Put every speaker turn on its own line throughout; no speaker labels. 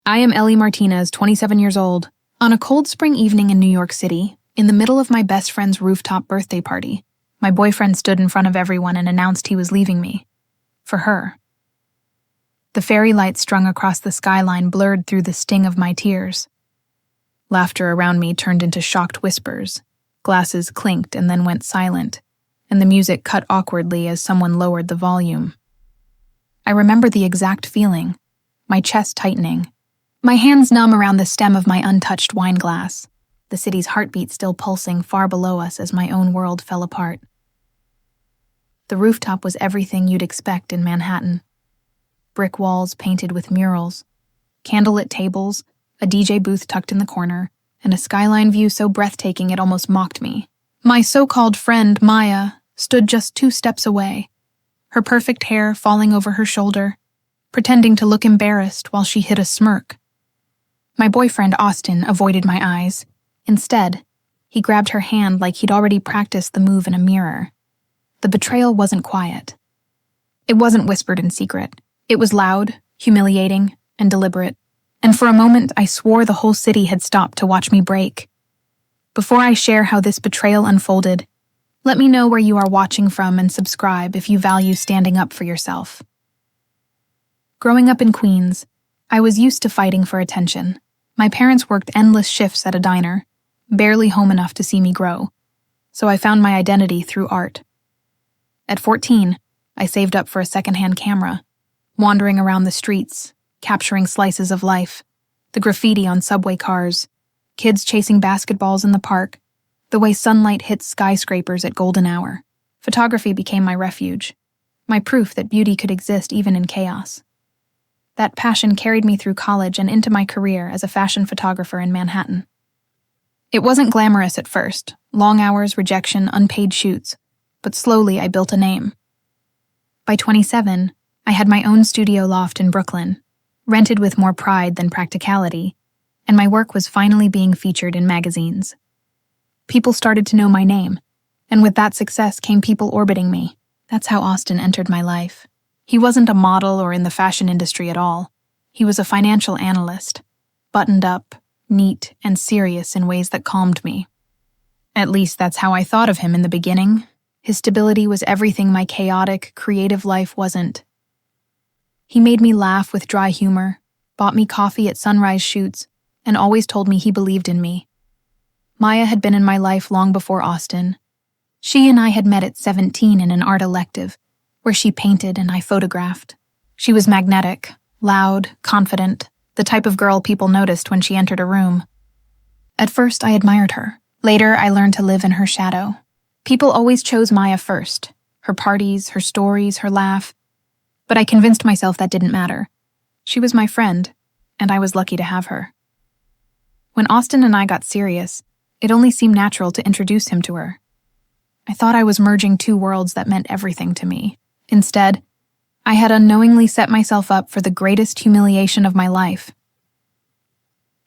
I am Ellie Martinez, 27 years old. On a cold spring evening in New York City, in the middle of my best friend's rooftop birthday party, my boyfriend stood in front of everyone and announced he was leaving me. For her. The fairy lights strung across the skyline blurred through the sting of my tears. Laughter around me turned into shocked whispers. Glasses clinked and then went silent, and the music cut awkwardly as someone lowered the volume. I remember the exact feeling, my chest tightening, my hands numb around the stem of my untouched wine glass, the city's heartbeat still pulsing far below us as my own world fell apart. The rooftop was everything you'd expect in Manhattan. Brick walls painted with murals, candlelit tables, a DJ booth tucked in the corner, and a skyline view so breathtaking it almost mocked me. My so-called friend, Maya, stood just 2 steps away, her perfect hair falling over her shoulder, pretending to look embarrassed while she hid a smirk. My boyfriend, Austin, avoided my eyes. Instead, he grabbed her hand like he'd already practiced the move in a mirror. The betrayal wasn't quiet. It wasn't whispered in secret. It was loud, humiliating, and deliberate. And for a moment, I swore the whole city had stopped to watch me break. Before I share how this betrayal unfolded, let me know where you are watching from and subscribe if you value standing up for yourself. Growing up in Queens, I was used to fighting for attention. My parents worked endless shifts at a diner, barely home enough to see me grow, so I found my identity through art. At 14, I saved up for a secondhand camera, wandering around the streets, capturing slices of life, the graffiti on subway cars, kids chasing basketballs in the park, the way sunlight hits skyscrapers at golden hour. Photography became my refuge, my proof that beauty could exist even in chaos. That passion carried me through college and into my career as a fashion photographer in Manhattan. It wasn't glamorous at first, long hours, rejection, unpaid shoots, but slowly I built a name. By 27, I had my own studio loft in Brooklyn, rented with more pride than practicality, and my work was finally being featured in magazines. People started to know my name, and with that success came people orbiting me. That's how Austin entered my life. He wasn't a model or in the fashion industry at all. He was a financial analyst, buttoned up, neat, and serious in ways that calmed me. At least that's how I thought of him in the beginning. His stability was everything my chaotic, creative life wasn't. He made me laugh with dry humor, bought me coffee at sunrise shoots, and always told me he believed in me. Maya had been in my life long before Austin. She and I had met at 17 in an art elective, where she painted and I photographed. She was magnetic, loud, confident, the type of girl people noticed when she entered a room. At first, I admired her. Later, I learned to live in her shadow. People always chose Maya first, her parties, her stories, her laugh. But I convinced myself that didn't matter. She was my friend, and I was lucky to have her. When Austin and I got serious, it only seemed natural to introduce him to her. I thought I was merging 2 worlds that meant everything to me. Instead, I had unknowingly set myself up for the greatest humiliation of my life.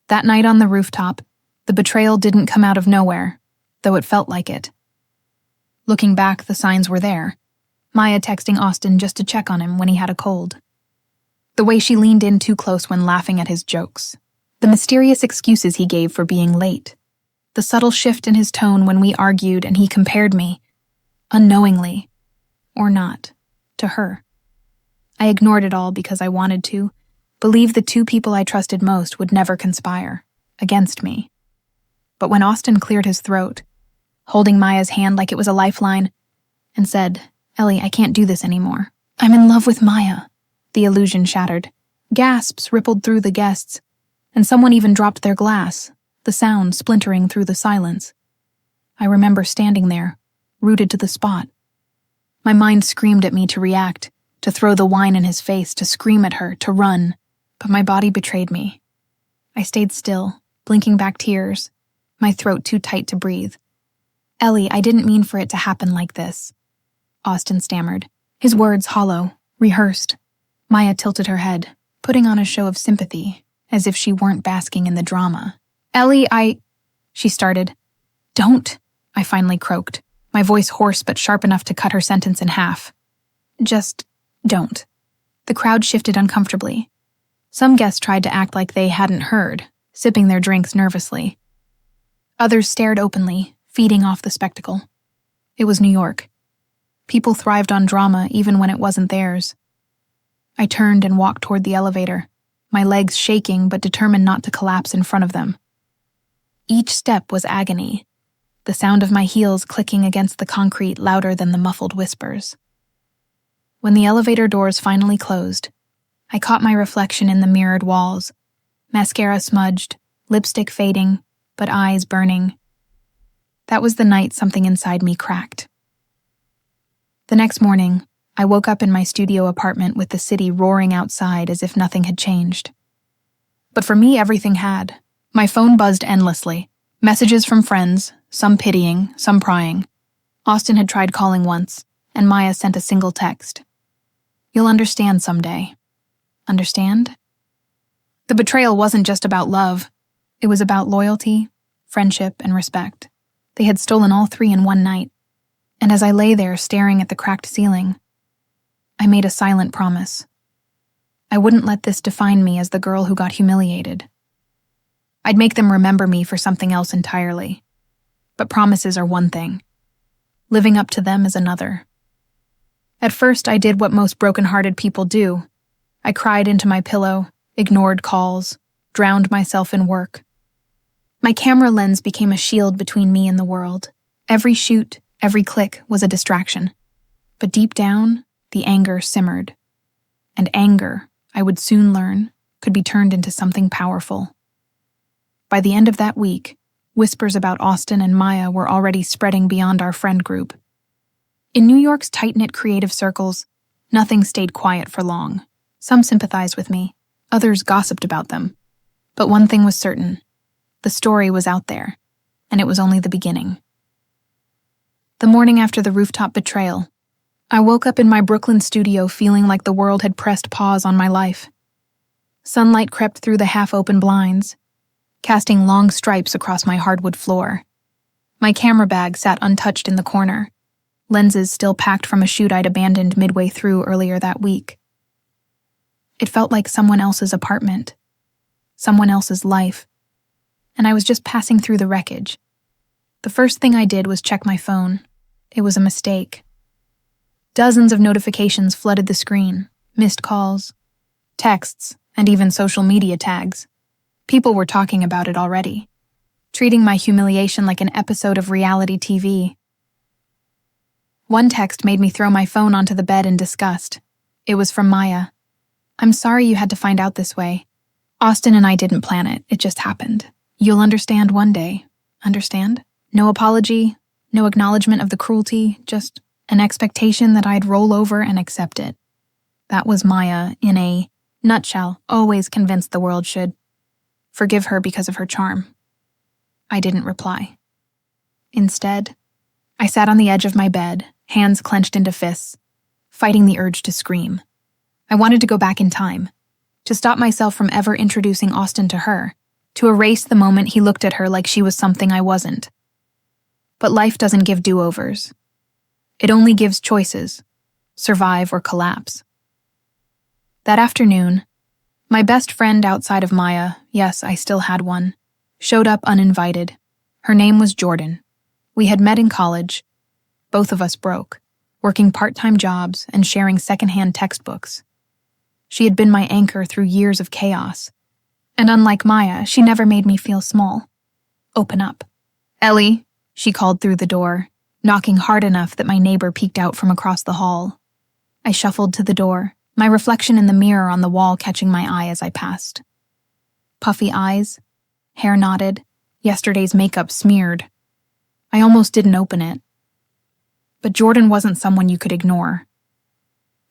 That night on the rooftop, the betrayal didn't come out of nowhere, though it felt like it. Looking back, the signs were there. Maya texting Austin just to check on him when he had a cold. The way she leaned in too close when laughing at his jokes. The mysterious excuses he gave for being late. The subtle shift in his tone when we argued and he compared me, unknowingly, or not, to her. I ignored it all because I wanted to, believe the 2 people I trusted most would never conspire, against me. But when Austin cleared his throat, holding Maya's hand like it was a lifeline, and said, "Ellie, I can't do this anymore. I'm in love with Maya," the illusion shattered. Gasps rippled through the guests, and someone even dropped their glass, the sound splintering through the silence. I remember standing there, rooted to the spot. My mind screamed at me to react, to throw the wine in his face, to scream at her, to run, but my body betrayed me. I stayed still, blinking back tears, my throat too tight to breathe. "Ellie, I didn't mean for it to happen like this," Austin stammered, his words hollow, rehearsed. Maya tilted her head, putting on a show of sympathy, as if she weren't basking in the drama. "Ellie, she started. "Don't," I finally croaked, my voice hoarse but sharp enough to cut her sentence in half. "Just don't." The crowd shifted uncomfortably. Some guests tried to act like they hadn't heard, sipping their drinks nervously. Others stared openly, feeding off the spectacle. It was New York. People thrived on drama even when it wasn't theirs. I turned and walked toward the elevator, my legs shaking but determined not to collapse in front of them. Each step was agony, the sound of my heels clicking against the concrete louder than the muffled whispers. When the elevator doors finally closed, I caught my reflection in the mirrored walls, mascara smudged, lipstick fading, but eyes burning. That was the night something inside me cracked. The next morning, I woke up in my studio apartment with the city roaring outside as if nothing had changed. But for me, everything had. My phone buzzed endlessly. Messages from friends, some pitying, some prying. Austin had tried calling once, and Maya sent a single text. "You'll understand someday." Understand? The betrayal wasn't just about love. It was about loyalty, friendship, and respect. They had stolen all three in one night. And as I lay there staring at the cracked ceiling, I made a silent promise. I wouldn't let this define me as the girl who got humiliated. I'd make them remember me for something else entirely. But promises are one thing. Living up to them is another. At first, I did what most broken-hearted people do. I cried into my pillow, ignored calls, drowned myself in work. My camera lens became a shield between me and the world. Every shoot, every click was a distraction. But deep down, the anger simmered. And anger, I would soon learn, could be turned into something powerful. By the end of that week, whispers about Austin and Maya were already spreading beyond our friend group. In New York's tight-knit creative circles, nothing stayed quiet for long. Some sympathized with me, others gossiped about them. But one thing was certain. The story was out there, and it was only the beginning. The morning after the rooftop betrayal, I woke up in my Brooklyn studio feeling like the world had pressed pause on my life. Sunlight crept through the half-open blinds, casting long stripes across my hardwood floor. My camera bag sat untouched in the corner, lenses still packed from a shoot I'd abandoned midway through earlier that week. It felt like someone else's apartment, someone else's life, and I was just passing through the wreckage. The first thing I did was check my phone. It was a mistake. Dozens of notifications flooded the screen, missed calls, texts, and even social media tags. People were talking about it already, treating my humiliation like an episode of reality TV. One text made me throw my phone onto the bed in disgust. It was from Maya. "I'm sorry you had to find out this way. Austin and I didn't plan it. It just happened. You'll understand one day. Understand? No apology, no acknowledgement of the cruelty, just an expectation that I'd roll over and accept it." That was Maya in a nutshell, always convinced the world should forgive her because of her charm. I didn't reply. Instead, I sat on the edge of my bed, hands clenched into fists, fighting the urge to scream. I wanted to go back in time, to stop myself from ever introducing Austin to her, to erase the moment he looked at her like she was something I wasn't. But life doesn't give do-overs. It only gives choices, survive or collapse. That afternoon, my best friend outside of Maya, yes, I still had one, showed up uninvited. Her name was Jordan. We had met in college, both of us broke, working part-time jobs and sharing secondhand textbooks. She had been my anchor through years of chaos. And unlike Maya, she never made me feel small. "Open up." "Ellie," she called through the door, knocking hard enough that my neighbor peeked out from across the hall. I shuffled to the door, my reflection in the mirror on the wall catching my eye as I passed. Puffy eyes, hair knotted, yesterday's makeup smeared. I almost didn't open it. But Jordan wasn't someone you could ignore.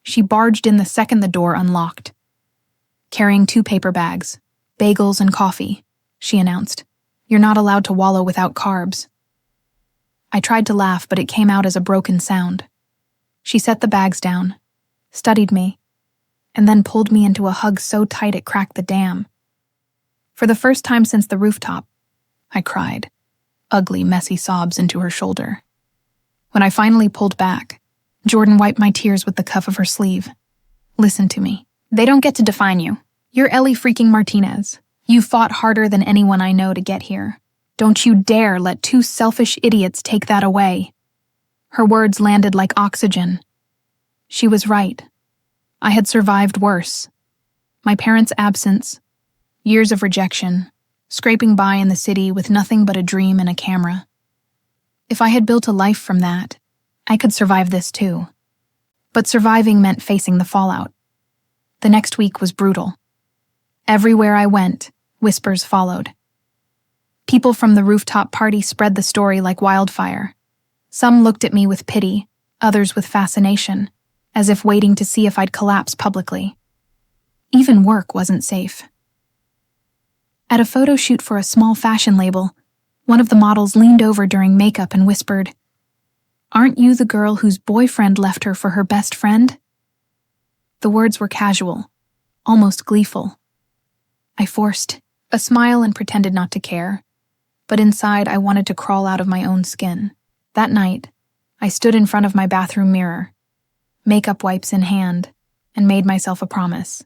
She barged in the second the door unlocked. "Carrying 2 paper bags, bagels and coffee," she announced. "You're not allowed to wallow without carbs." I tried to laugh, but it came out as a broken sound. She set the bags down, studied me, and then pulled me into a hug so tight it cracked the dam. For the first time since the rooftop, I cried, ugly, messy sobs into her shoulder. When I finally pulled back, Jordan wiped my tears with the cuff of her sleeve. "Listen to me. They don't get to define you. "You're Ellie freaking Martinez. You fought harder than anyone I know to get here. Don't you dare let two selfish idiots take that away." Her words landed like oxygen. She was right. I had survived worse. My parents' absence, years of rejection, scraping by in the city with nothing but a dream and a camera. If I had built a life from that, I could survive this too. But surviving meant facing the fallout. The next week was brutal. Everywhere I went, whispers followed. People from the rooftop party spread the story like wildfire. Some looked at me with pity, others with fascination, as if waiting to see if I'd collapse publicly. Even work wasn't safe. At a photo shoot for a small fashion label, one of the models leaned over during makeup and whispered, "Aren't you the girl whose boyfriend left her for her best friend?" The words were casual, almost gleeful. I forced a smile and pretended not to care, but inside I wanted to crawl out of my own skin. That night, I stood in front of my bathroom mirror, makeup wipes in hand, and made myself a promise.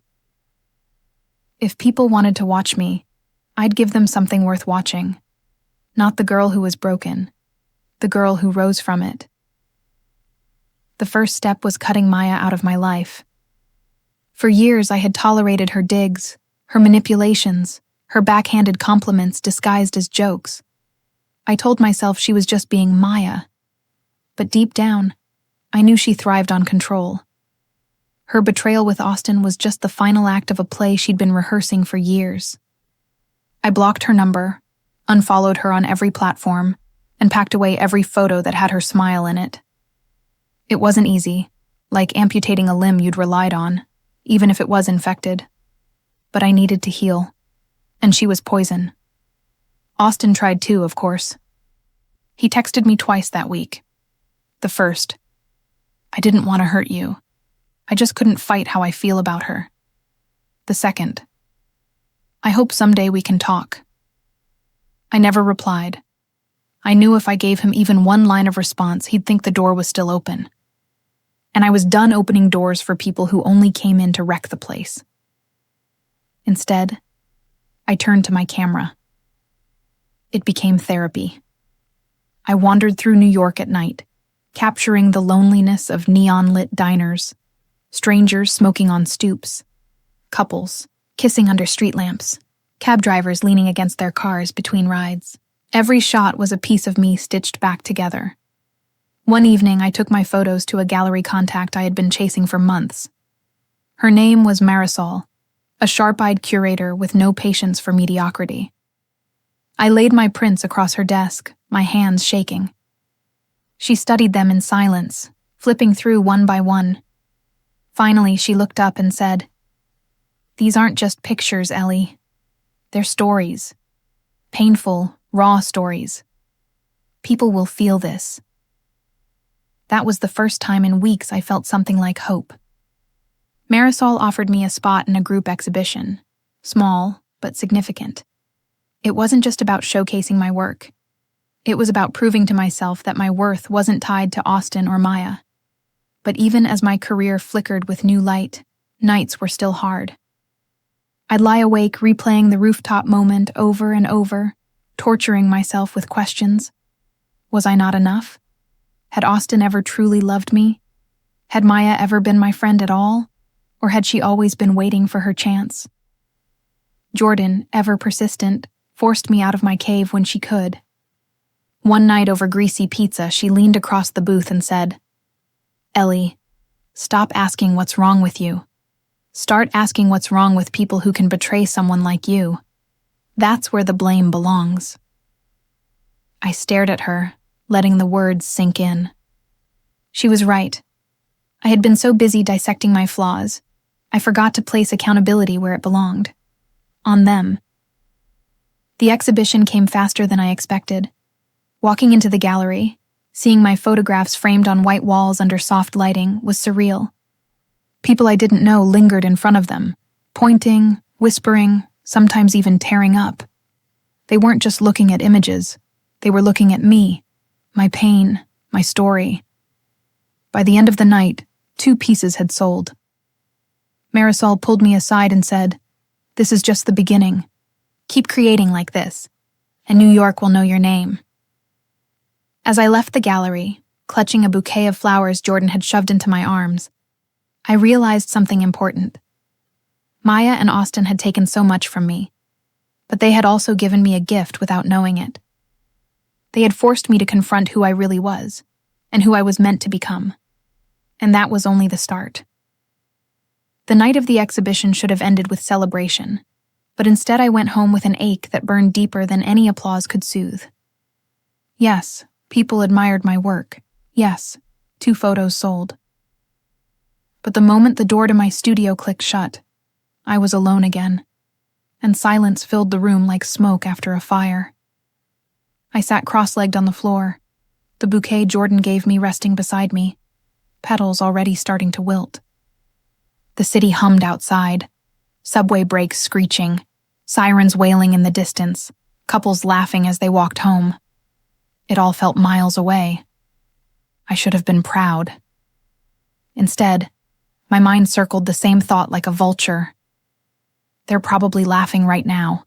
If people wanted to watch me, I'd give them something worth watching. Not the girl who was broken, the girl who rose from it. The first step was cutting Maya out of my life. For years I had tolerated her digs, her manipulations, her backhanded compliments disguised as jokes. I told myself she was just being Maya. But deep down, I knew she thrived on control. Her betrayal with Austin was just the final act of a play she'd been rehearsing for years. I blocked her number, unfollowed her on every platform, and packed away every photo that had her smile in it. It wasn't easy, like amputating a limb you'd relied on, even if it was infected. But I needed to heal, and she was poison. Austin tried too, of course. He texted me twice that week. The first, "I didn't want to hurt you. I just couldn't fight how I feel about her." The second, "I hope someday we can talk." I never replied. I knew if I gave him even one line of response, he'd think the door was still open. And I was done opening doors for people who only came in to wreck the place. Instead, I turned to my camera. It became therapy. I wandered through New York at night, capturing the loneliness of neon-lit diners, strangers smoking on stoops, couples kissing under street lamps, cab drivers leaning against their cars between rides. Every shot was a piece of me stitched back together. One evening, I took my photos to a gallery contact I had been chasing for months. Her name was Marisol, a sharp-eyed curator with no patience for mediocrity. I laid my prints across her desk, my hands shaking. She studied them in silence, flipping through one by one. Finally, she looked up and said, "These aren't just pictures, Ellie. They're stories. Painful, raw stories. People will feel this." That was the first time in weeks I felt something like hope. Marisol offered me a spot in a group exhibition, small but significant. It wasn't just about showcasing my work. It was about proving to myself that my worth wasn't tied to Austin or Maya. But even as my career flickered with new light, nights were still hard. I'd lie awake replaying the rooftop moment over and over, torturing myself with questions. Was I not enough? Had Austin ever truly loved me? Had Maya ever been my friend at all? Or had she always been waiting for her chance? Jordan, ever persistent, forced me out of my cave when she could. One night over greasy pizza, she leaned across the booth and said, "Ellie, stop asking what's wrong with you. Start asking what's wrong with people who can betray someone like you. That's where the blame belongs." I stared at her, letting the words sink in. She was right. I had been so busy dissecting my flaws, I forgot to place accountability where it belonged. On them. The exhibition came faster than I expected. Walking into the gallery, seeing my photographs framed on white walls under soft lighting was surreal. People I didn't know lingered in front of them, pointing, whispering, sometimes even tearing up. They weren't just looking at images. They were looking at me, my pain, my story. By the end of the night, 2 pieces had sold. Marisol pulled me aside and said, This is just the beginning. Keep creating like this, and New York will know your name." As I left the gallery, clutching a bouquet of flowers Jordan had shoved into my arms, I realized something important. Maya and Austin had taken so much from me, but they had also given me a gift without knowing it. They had forced me to confront who I really was, and who I was meant to become. And that was only the start. The night of the exhibition should have ended with celebration, but instead I went home with an ache that burned deeper than any applause could soothe. Yes, people admired my work. Yes, 2 photos sold. But the moment the door to my studio clicked shut, I was alone again, and silence filled the room like smoke after a fire. I sat cross-legged on the floor, the bouquet Jordan gave me resting beside me, petals already starting to wilt. The city hummed outside, subway brakes screeching, sirens wailing in the distance, couples laughing as they walked home. It all felt miles away. I should have been proud. Instead, my mind circled the same thought like a vulture. They're probably laughing right now.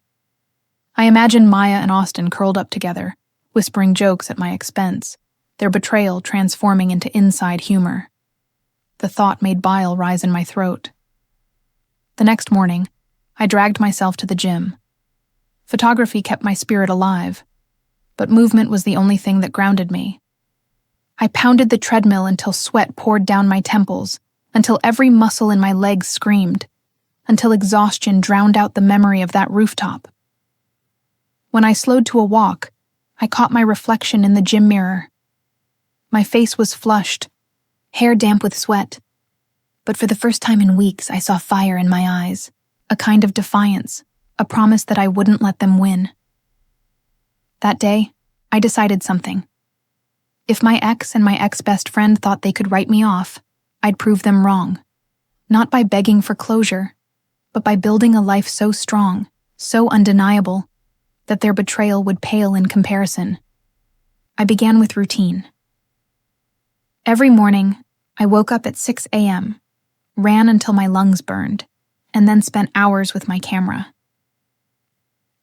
I imagined Maya and Austin curled up together, whispering jokes at my expense, their betrayal transforming into inside humor. The thought made bile rise in my throat. The next morning, I dragged myself to the gym. Photography kept my spirit alive, but movement was the only thing that grounded me. I pounded the treadmill until sweat poured down my temples, until every muscle in my legs screamed, until exhaustion drowned out the memory of that rooftop. When I slowed to a walk, I caught my reflection in the gym mirror. My face was flushed, hair damp with sweat, but for the first time in weeks I saw fire in my eyes, a kind of defiance, a promise that I wouldn't let them win. That day, I decided something. If my ex and my ex-best friend thought they could write me off, I'd prove them wrong. Not by begging for closure, but by building a life so strong, so undeniable, that their betrayal would pale in comparison. I began with routine. Every morning, I woke up at 6 a.m., ran until my lungs burned, and then spent hours with my camera.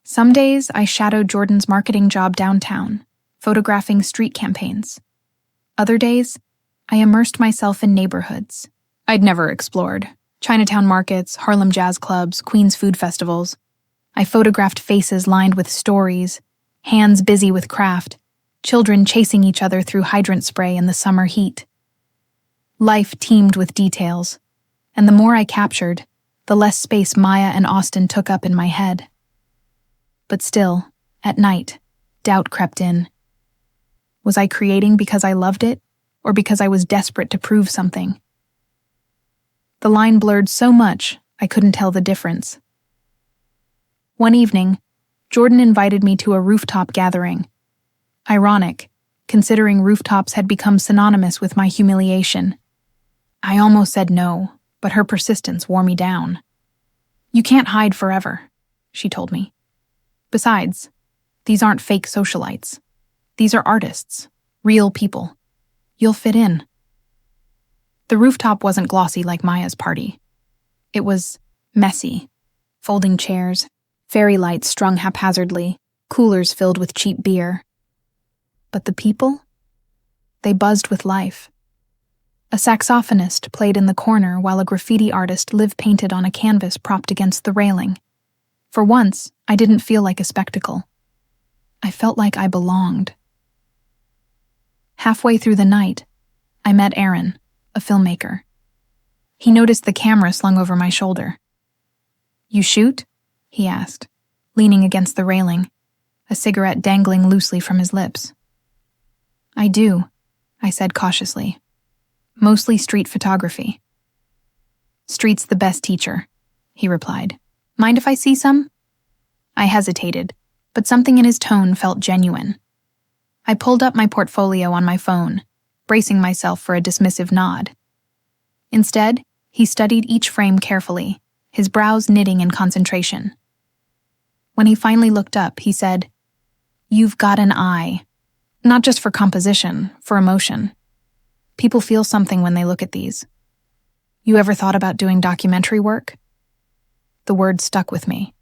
Some days, I shadowed Jordan's marketing job downtown, photographing street campaigns. Other days, I immersed myself in neighborhoods I'd never explored. Chinatown markets, Harlem jazz clubs, Queens food festivals. I photographed faces lined with stories, hands busy with craft, children chasing each other through hydrant spray in the summer heat. Life teemed with details, and the more I captured, the less space Maya and Austin took up in my head. But still, at night, doubt crept in. Was I creating because I loved it, or because I was desperate to prove something? The line blurred so much, I couldn't tell the difference. One evening, Jordan invited me to a rooftop gathering. Ironic, considering rooftops had become synonymous with my humiliation. I almost said no, but her persistence wore me down. "You can't hide forever," she told me. "Besides, these aren't fake socialites. These are artists, real people. You'll fit in." The rooftop wasn't glossy like Maya's party. It was messy. Folding chairs, fairy lights strung haphazardly, coolers filled with cheap beer. But the people? They buzzed with life. A saxophonist played in the corner while a graffiti artist live-painted on a canvas propped against the railing. For once, I didn't feel like a spectacle. I felt like I belonged. Halfway through the night, I met Aaron, a filmmaker. He noticed the camera slung over my shoulder. "You shoot?" he asked, leaning against the railing, a cigarette dangling loosely from his lips. "I do," I said cautiously. "Mostly street photography." "Street's the best teacher," he replied. "Mind if I see some?" I hesitated, but something in his tone felt genuine. I pulled up my portfolio on my phone, bracing myself for a dismissive nod. Instead, he studied each frame carefully, his brows knitting in concentration. When he finally looked up, he said, "You've got an eye. Not just for composition, for emotion. People feel something when they look at these. You ever thought about doing documentary work?" The word stuck with me.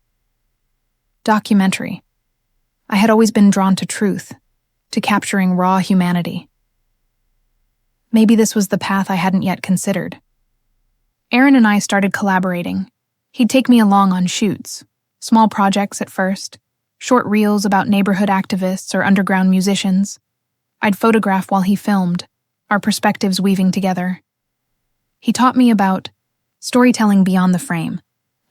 Documentary. I had always been drawn to truth, to capturing raw humanity. Maybe this was the path I hadn't yet considered. Aaron and I started collaborating. He'd take me along on shoots, small projects at first, short reels about neighborhood activists or underground musicians. I'd photograph while he filmed, our perspectives weaving together. He taught me about storytelling beyond the frame,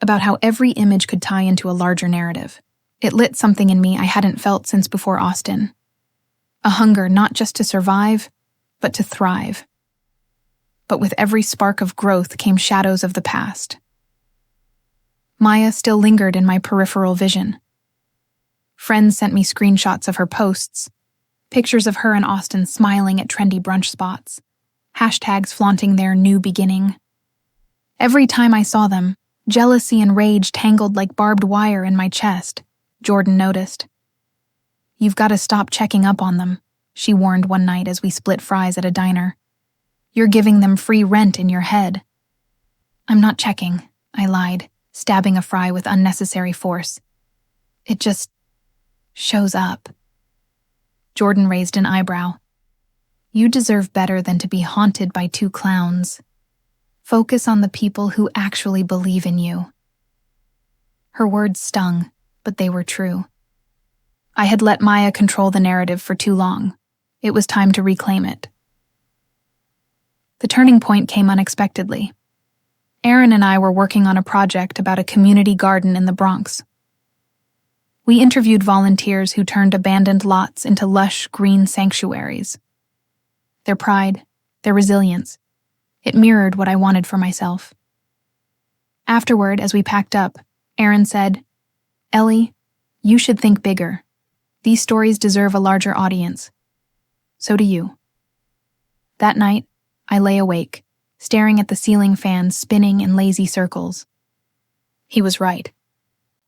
about how every image could tie into a larger narrative. It lit something in me I hadn't felt since before Austin. A hunger not just to survive, but to thrive. But with every spark of growth came shadows of the past. Maya still lingered in my peripheral vision. Friends sent me screenshots of her posts, pictures of her and Austin smiling at trendy brunch spots, hashtags flaunting their new beginning. Every time I saw them, jealousy and rage tangled like barbed wire in my chest, Jordan noticed. "You've got to stop checking up on them," she warned one night as we split fries at a diner. "You're giving them free rent in your head." "I'm not checking," I lied, stabbing a fry with unnecessary force. "It just shows up." Jordan raised an eyebrow. "You deserve better than to be haunted by two clowns. Focus on the people who actually believe in you." Her words stung, but they were true. I had let Maya control the narrative for too long. It was time to reclaim it. The turning point came unexpectedly. Aaron and I were working on a project about a community garden in the Bronx. We interviewed volunteers who turned abandoned lots into lush green sanctuaries. Their pride, their resilience, it mirrored what I wanted for myself. Afterward, as we packed up, Aaron said, "Ellie, you should think bigger. These stories deserve a larger audience. So do you." That night, I lay awake, staring at the ceiling fans spinning in lazy circles. He was right.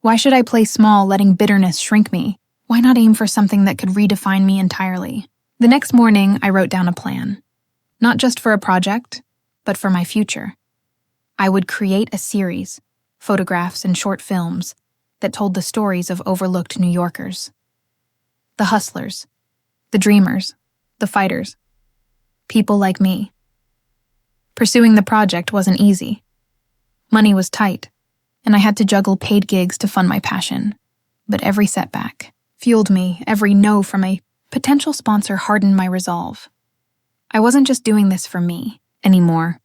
Why should I play small, letting bitterness shrink me? Why not aim for something that could redefine me entirely? The next morning, I wrote down a plan. Not just for a project, but for my future. I would create a series, photographs and short films, that told the stories of overlooked New Yorkers. The hustlers, the dreamers, the fighters. People like me. Pursuing the project wasn't easy. Money was tight, and I had to juggle paid gigs to fund my passion. But every setback fueled me, every no from a potential sponsor hardened my resolve. I wasn't just doing this for me anymore.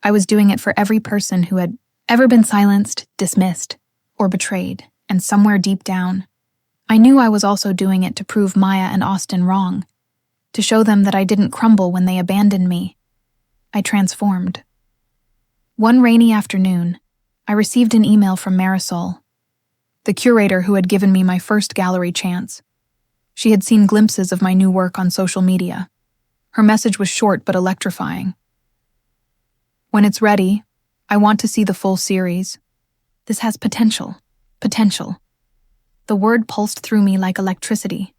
I was doing it for every person who had ever been silenced, dismissed, or betrayed, and somewhere deep down, I knew I was also doing it to prove Maya and Austin wrong, to show them that I didn't crumble when they abandoned me. I transformed. One rainy afternoon, I received an email from Marisol, the curator who had given me my first gallery chance. She had seen glimpses of my new work on social media. Her message was short but electrifying. "When it's ready, I want to see the full series. This has potential. Potential." The word pulsed through me like electricity.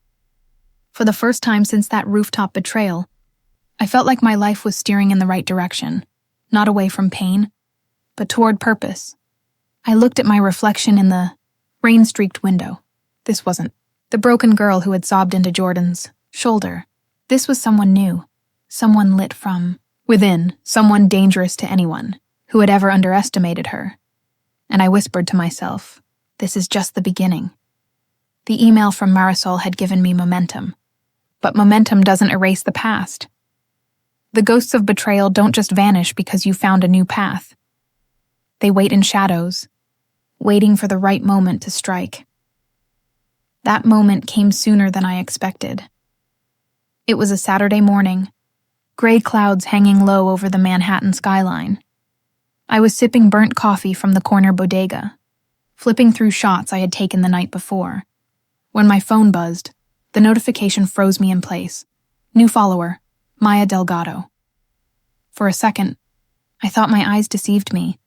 For the first time since that rooftop betrayal, I felt like my life was steering in the right direction, not away from pain, but toward purpose. I looked at my reflection in the rain-streaked window. This wasn't the broken girl who had sobbed into Jordan's shoulder. This was someone new, someone lit from within, someone dangerous to anyone who had ever underestimated her. And I whispered to myself, this is just the beginning. The email from Marisol had given me momentum, but momentum doesn't erase the past. The ghosts of betrayal don't just vanish because you found a new path. They wait in shadows, waiting for the right moment to strike. That moment came sooner than I expected. It was a Saturday morning, gray clouds hanging low over the Manhattan skyline. I was sipping burnt coffee from the corner bodega, flipping through shots I had taken the night before. When my phone buzzed, the notification froze me in place. New follower, Maya Delgado. For a second, I thought my eyes deceived me.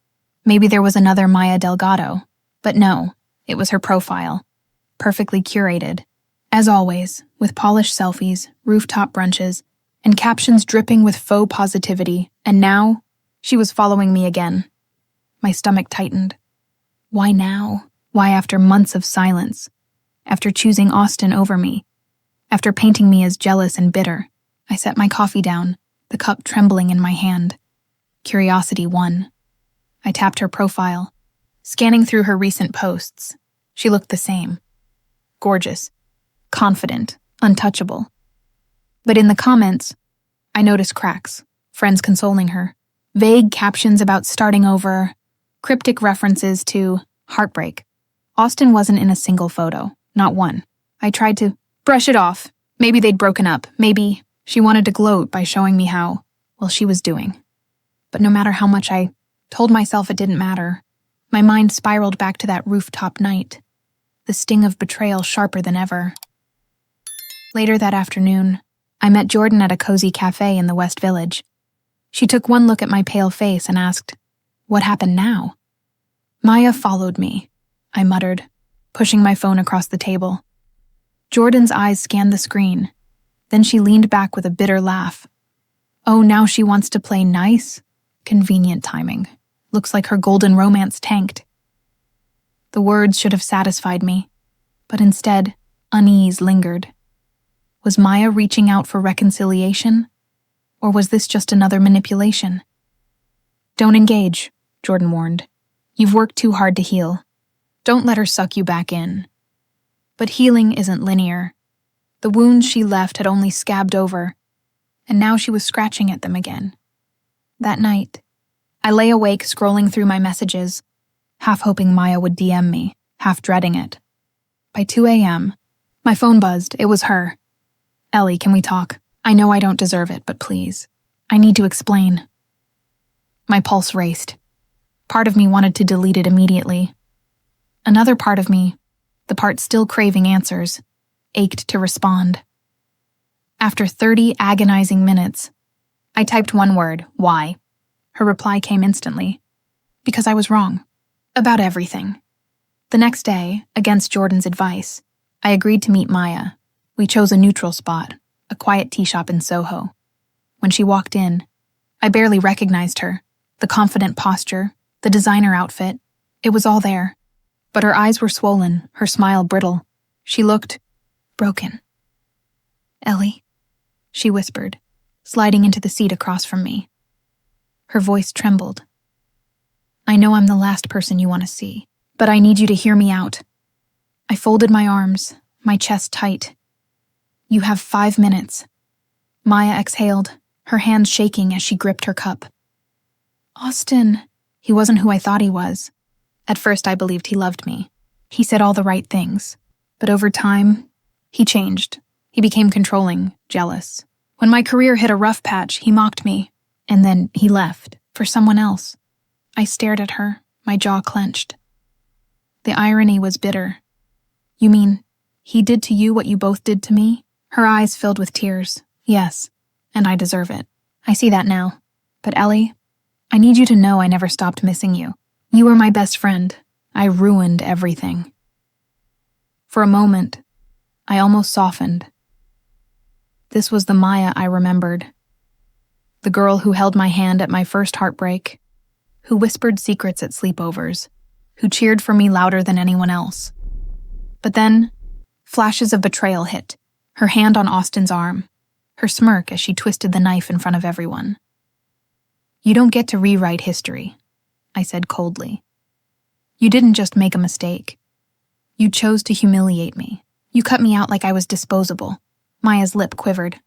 Maybe there was another Maya Delgado, but no, it was her profile, perfectly curated. As always, with polished selfies, rooftop brunches, and captions dripping with faux positivity, and now, she was following me again. My stomach tightened. Why now? Why after months of silence? After choosing Austin over me? After painting me as jealous and bitter? I set my coffee down, the cup trembling in my hand. Curiosity won. I tapped her profile, scanning through her recent posts. She looked the same. Gorgeous, confident, untouchable. But in the comments, I noticed cracks, friends consoling her, vague captions about starting over, cryptic references to heartbreak. Austin wasn't in a single photo, not one. I tried to brush it off. Maybe they'd broken up. Maybe she wanted to gloat by showing me how well she was doing. But no matter how much I told myself it didn't matter, my mind spiraled back to that rooftop night, the sting of betrayal sharper than ever. Later that afternoon, I met Jordan at a cozy cafe in the West Village. She took one look at my pale face and asked, "What happened now?" "Maya followed me," I muttered, pushing my phone across the table. Jordan's eyes scanned the screen. Then she leaned back with a bitter laugh. "Oh, now she wants to play nice? Convenient timing. Looks like her golden romance tanked." The words should have satisfied me, but instead, unease lingered. Was Maya reaching out for reconciliation? Or was this just another manipulation? "Don't engage," Jordan warned. "You've worked too hard to heal. Don't let her suck you back in." But healing isn't linear. The wounds she left had only scabbed over, and now she was scratching at them again. That night, I lay awake scrolling through my messages, half hoping Maya would DM me, half dreading it. By 2 a.m., my phone buzzed. It was her. "Ellie, can we talk? I know I don't deserve it, but please. I need to explain." My pulse raced. Part of me wanted to delete it immediately. Another part of me, the part still craving answers, ached to respond. After 30 agonizing minutes, I typed one word, "Why?" Her reply came instantly. "Because I was wrong. About everything." The next day, against Jordan's advice, I agreed to meet Maya. We chose a neutral spot, a quiet tea shop in Soho. When she walked in, I barely recognized her. The confident posture, the designer outfit, it was all there. But her eyes were swollen, her smile brittle. She looked broken. "Ellie," she whispered, sliding into the seat across from me. Her voice trembled. "I know I'm the last person you want to see, but I need you to hear me out." I folded my arms, my chest tight. "You have 5 minutes." Maya exhaled, her hands shaking as she gripped her cup. "Austin." He wasn't who I thought he was. At first I believed he loved me. He said all the right things. But over time, he changed. He became controlling, jealous. When my career hit a rough patch, he mocked me. And then he left, for someone else. I stared at her, my jaw clenched. The irony was bitter. "You mean, he did to you what you both did to me?" Her eyes filled with tears. "Yes, and I deserve it. I see that now. But Ellie, I need you to know I never stopped missing you. You were my best friend. I ruined everything." For a moment, I almost softened. This was the Maya I remembered. The girl who held my hand at my first heartbreak, who whispered secrets at sleepovers, who cheered for me louder than anyone else. But then, flashes of betrayal hit, her hand on Austin's arm, her smirk as she twisted the knife in front of everyone. "You don't get to rewrite history," I said coldly. "You didn't just make a mistake. You chose to humiliate me. You cut me out like I was disposable." Maya's lip quivered.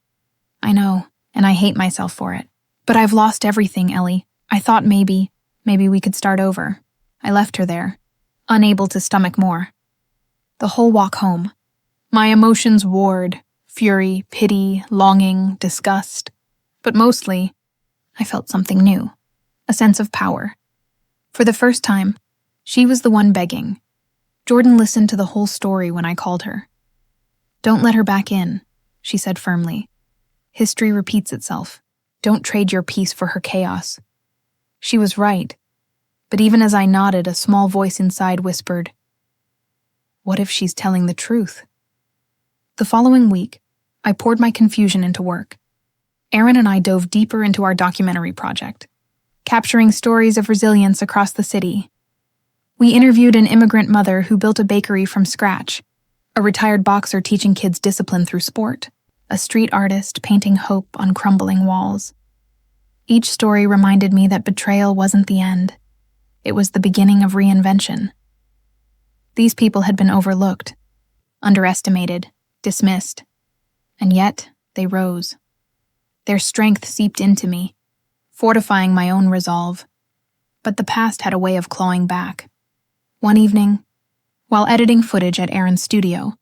"I know, and I hate myself for it. But I've lost everything, Ellie. I thought maybe we could start over." I left her there, unable to stomach more. The whole walk home, my emotions warred, fury, pity, longing, disgust. But mostly, I felt something new, a sense of power. For the first time, she was the one begging. Jordan listened to the whole story when I called her. "Don't let her back in," she said firmly. "History repeats itself. Don't trade your peace for her chaos." She was right, but even as I nodded, a small voice inside whispered, "What if she's telling the truth?" The following week, I poured my confusion into work. Aaron and I dove deeper into our documentary project, capturing stories of resilience across the city. We interviewed an immigrant mother who built a bakery from scratch, a retired boxer teaching kids discipline through sport, a street artist painting hope on crumbling walls. Each story reminded me that betrayal wasn't the end. It was the beginning of reinvention. These people had been overlooked, underestimated, dismissed, and yet they rose. Their strength seeped into me, fortifying my own resolve. But the past had a way of clawing back. One evening, while editing footage at Aaron's studio,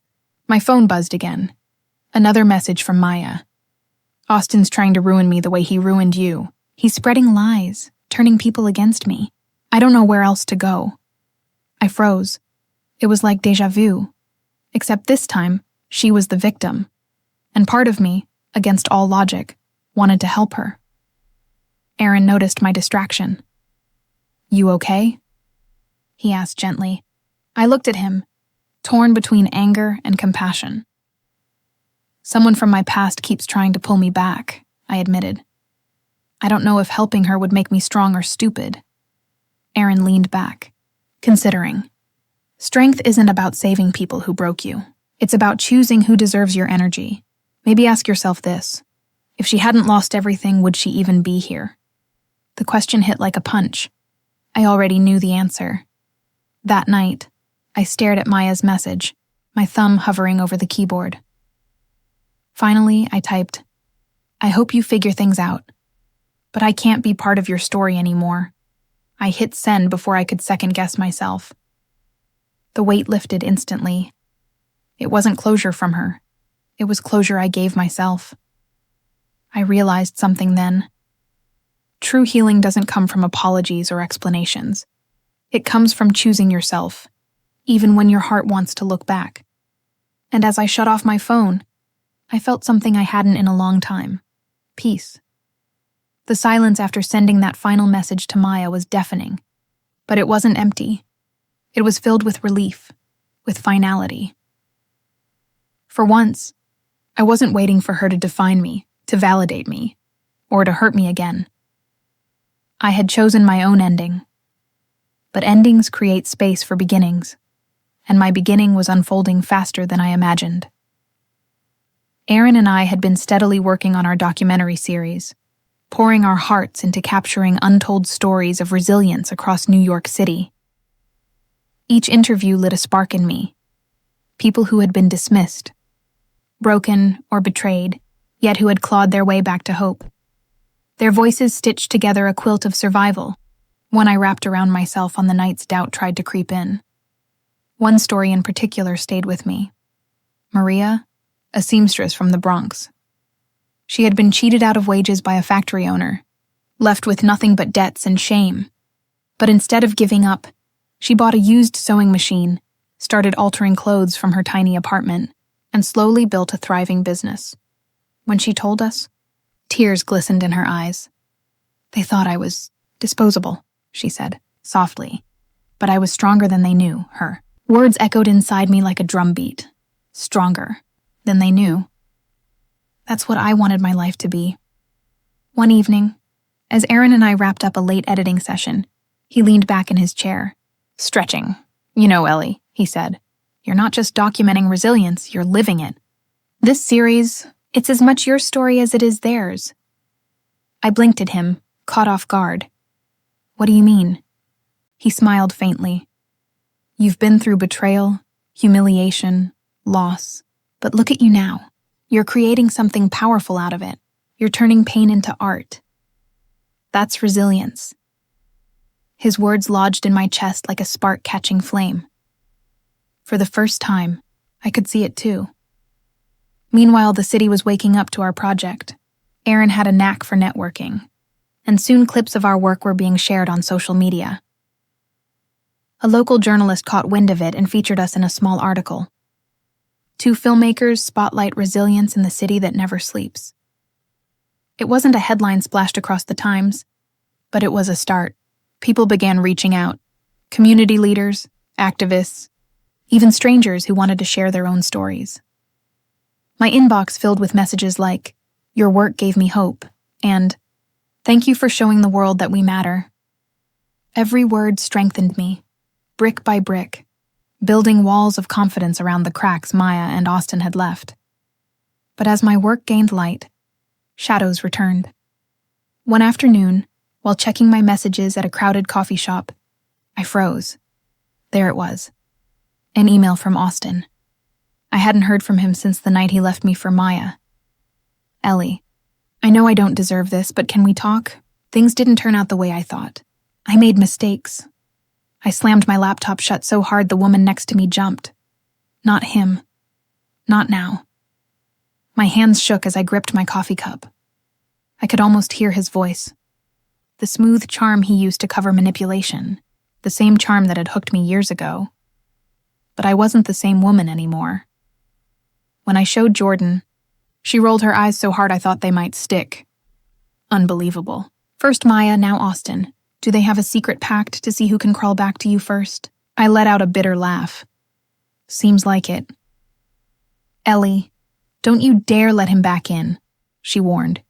my phone buzzed again. Another message from Maya. "Austin's trying to ruin me the way he ruined you. He's spreading lies, turning people against me. I don't know where else to go." I froze. It was like déjà vu. Except this time, she was the victim. And part of me, against all logic, wanted to help her. Aaron noticed my distraction. "You okay?" he asked gently. I looked at him, torn between anger and compassion. "Someone from my past keeps trying to pull me back," I admitted. "I don't know if helping her would make me strong or stupid." Aaron leaned back, considering. "Strength isn't about saving people who broke you. It's about choosing who deserves your energy. Maybe ask yourself this. If she hadn't lost everything, would she even be here?" The question hit like a punch. I already knew the answer. That night, I stared at Maya's message, my thumb hovering over the keyboard. Finally, I typed, "I hope you figure things out. But I can't be part of your story anymore." I hit send before I could second-guess myself. The weight lifted instantly. It wasn't closure from her. It was closure I gave myself. I realized something then. True healing doesn't come from apologies or explanations. It comes from choosing yourself, even when your heart wants to look back. And as I shut off my phone, I felt something I hadn't in a long time. Peace. The silence after sending that final message to Maya was deafening, but it wasn't empty. It was filled with relief, with finality. For once, I wasn't waiting for her to define me, to validate me, or to hurt me again. I had chosen my own ending. But endings create space for beginnings, and my beginning was unfolding faster than I imagined. Aaron and I had been steadily working on our documentary series, pouring our hearts into capturing untold stories of resilience across New York City. Each interview lit a spark in me. People who had been dismissed, broken or betrayed, yet who had clawed their way back to hope. Their voices stitched together a quilt of survival, one I wrapped around myself on the nights doubt tried to creep in. One story in particular stayed with me. Maria, a seamstress from the Bronx. She had been cheated out of wages by a factory owner, left with nothing but debts and shame. But instead of giving up, she bought a used sewing machine, started altering clothes from her tiny apartment, and slowly built a thriving business. When she told us, tears glistened in her eyes. "They thought I was disposable," she said, softly. But I was stronger than they knew, her. Words echoed inside me like a drumbeat. Stronger than they knew. That's what I wanted my life to be. One evening, as Aaron and I wrapped up a late editing session, he leaned back in his chair. "Stretching. You know, Ellie," he said. "You're not just documenting resilience, you're living it. This series, it's as much your story as it is theirs." I blinked at him, caught off guard. "What do you mean?" He smiled faintly. "You've been through betrayal, humiliation, loss, but look at you now. You're creating something powerful out of it. You're turning pain into art. That's resilience." His words lodged in my chest like a spark catching flame. For the first time, I could see it too. Meanwhile, the city was waking up to our project. Aaron had a knack for networking, and soon clips of our work were being shared on social media. A local journalist caught wind of it and featured us in a small article. 2 filmmakers spotlight resilience in the city that never sleeps. It wasn't a headline splashed across the Times, but it was a start. People began reaching out. Community leaders, activists, even strangers who wanted to share their own stories. My inbox filled with messages like, "Your work gave me hope," and "Thank you for showing the world that we matter." Every word strengthened me. brick by brick, building walls of confidence around the cracks Maya and Austin had left. But as my work gained light, shadows returned. One afternoon, while checking my messages at a crowded coffee shop, I froze. There it was. An email from Austin. I hadn't heard from him since the night he left me for Maya. Ellie, I know I don't deserve this, but can we talk? Things didn't turn out the way I thought. I made mistakes. I slammed my laptop shut so hard the woman next to me jumped. Not him. Not now. My hands shook as I gripped my coffee cup. I could almost hear his voice. The smooth charm he used to cover manipulation. The same charm that had hooked me years ago. But I wasn't the same woman anymore. When I showed Jordan, she rolled her eyes so hard I thought they might stick. Unbelievable. First Maya, now Austin. Do they have a secret pact to see who can crawl back to you first? I let out a bitter laugh. Seems like it. Ellie, don't you dare let him back in, she warned.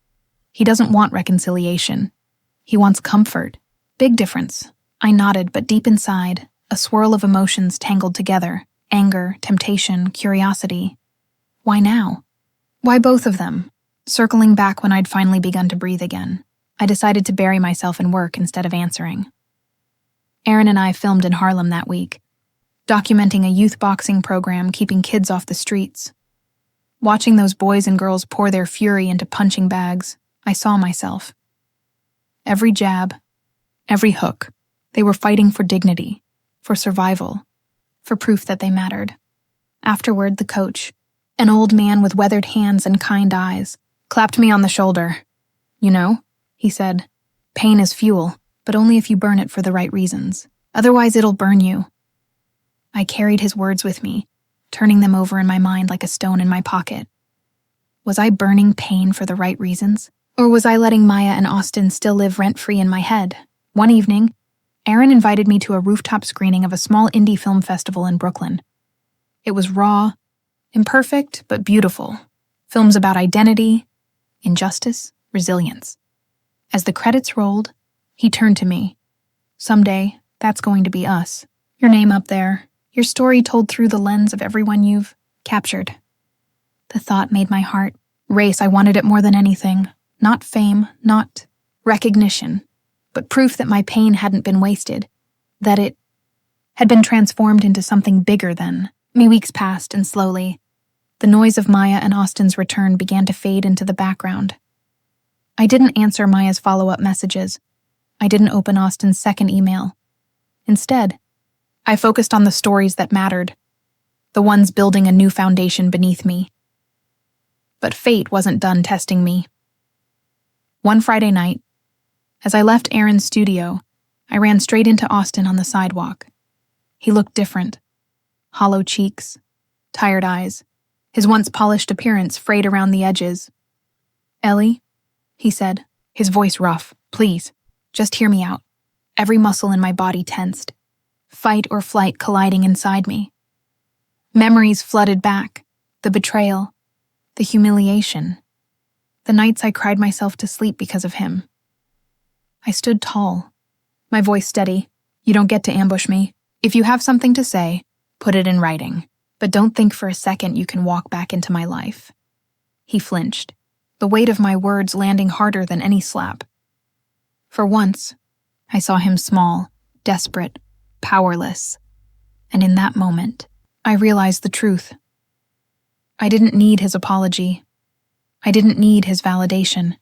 He doesn't want reconciliation. He wants comfort. Big difference. I nodded, but deep inside, a swirl of emotions tangled together. Anger, temptation, curiosity. Why now? Why both of them? Circling back when I'd finally begun to breathe again, I decided to bury myself in work instead of answering. Aaron and I filmed in Harlem that week, documenting a youth boxing program keeping kids off the streets. Watching those boys and girls pour their fury into punching bags, I saw myself. Every jab, every hook, they were fighting for dignity, for survival, for proof that they mattered. Afterward, the coach, an old man with weathered hands and kind eyes, clapped me on the shoulder. You know, he said, pain is fuel, but only if you burn it for the right reasons. Otherwise, it'll burn you. I carried his words with me, turning them over in my mind like a stone in my pocket. Was I burning pain for the right reasons? Or was I letting Maya and Austin still live rent-free in my head? One evening, Aaron invited me to a rooftop screening of a small indie film festival in Brooklyn. It was raw, imperfect, but beautiful. Films about identity, injustice, resilience. As the credits rolled, he turned to me. Someday, that's going to be us. Your name up there. Your story told through the lens of everyone you've captured. The thought made my heart race. I wanted it more than anything. Not fame, not recognition, but proof that my pain hadn't been wasted, that it had been transformed into something bigger than me. Weeks passed, and slowly, the noise of Maya and Austin's return began to fade into the background. I didn't answer Maya's follow-up messages. I didn't open Austin's second email. Instead, I focused on the stories that mattered, the ones building a new foundation beneath me. But fate wasn't done testing me. One Friday night, as I left Aaron's studio, I ran straight into Austin on the sidewalk. He looked different. Hollow cheeks, tired eyes, his once polished appearance frayed around the edges. Ellie, he said, his voice rough. Please, just hear me out. Every muscle in my body tensed. Fight or flight colliding inside me. Memories flooded back. The betrayal. The humiliation. The nights I cried myself to sleep because of him. I stood tall, my voice steady. You don't get to ambush me. If you have something to say, put it in writing. But don't think for a second you can walk back into my life. He flinched, the weight of my words landing harder than any slap. For once, I saw him small, desperate, powerless. And in that moment, I realized the truth. I didn't need his apology. I didn't need his validation.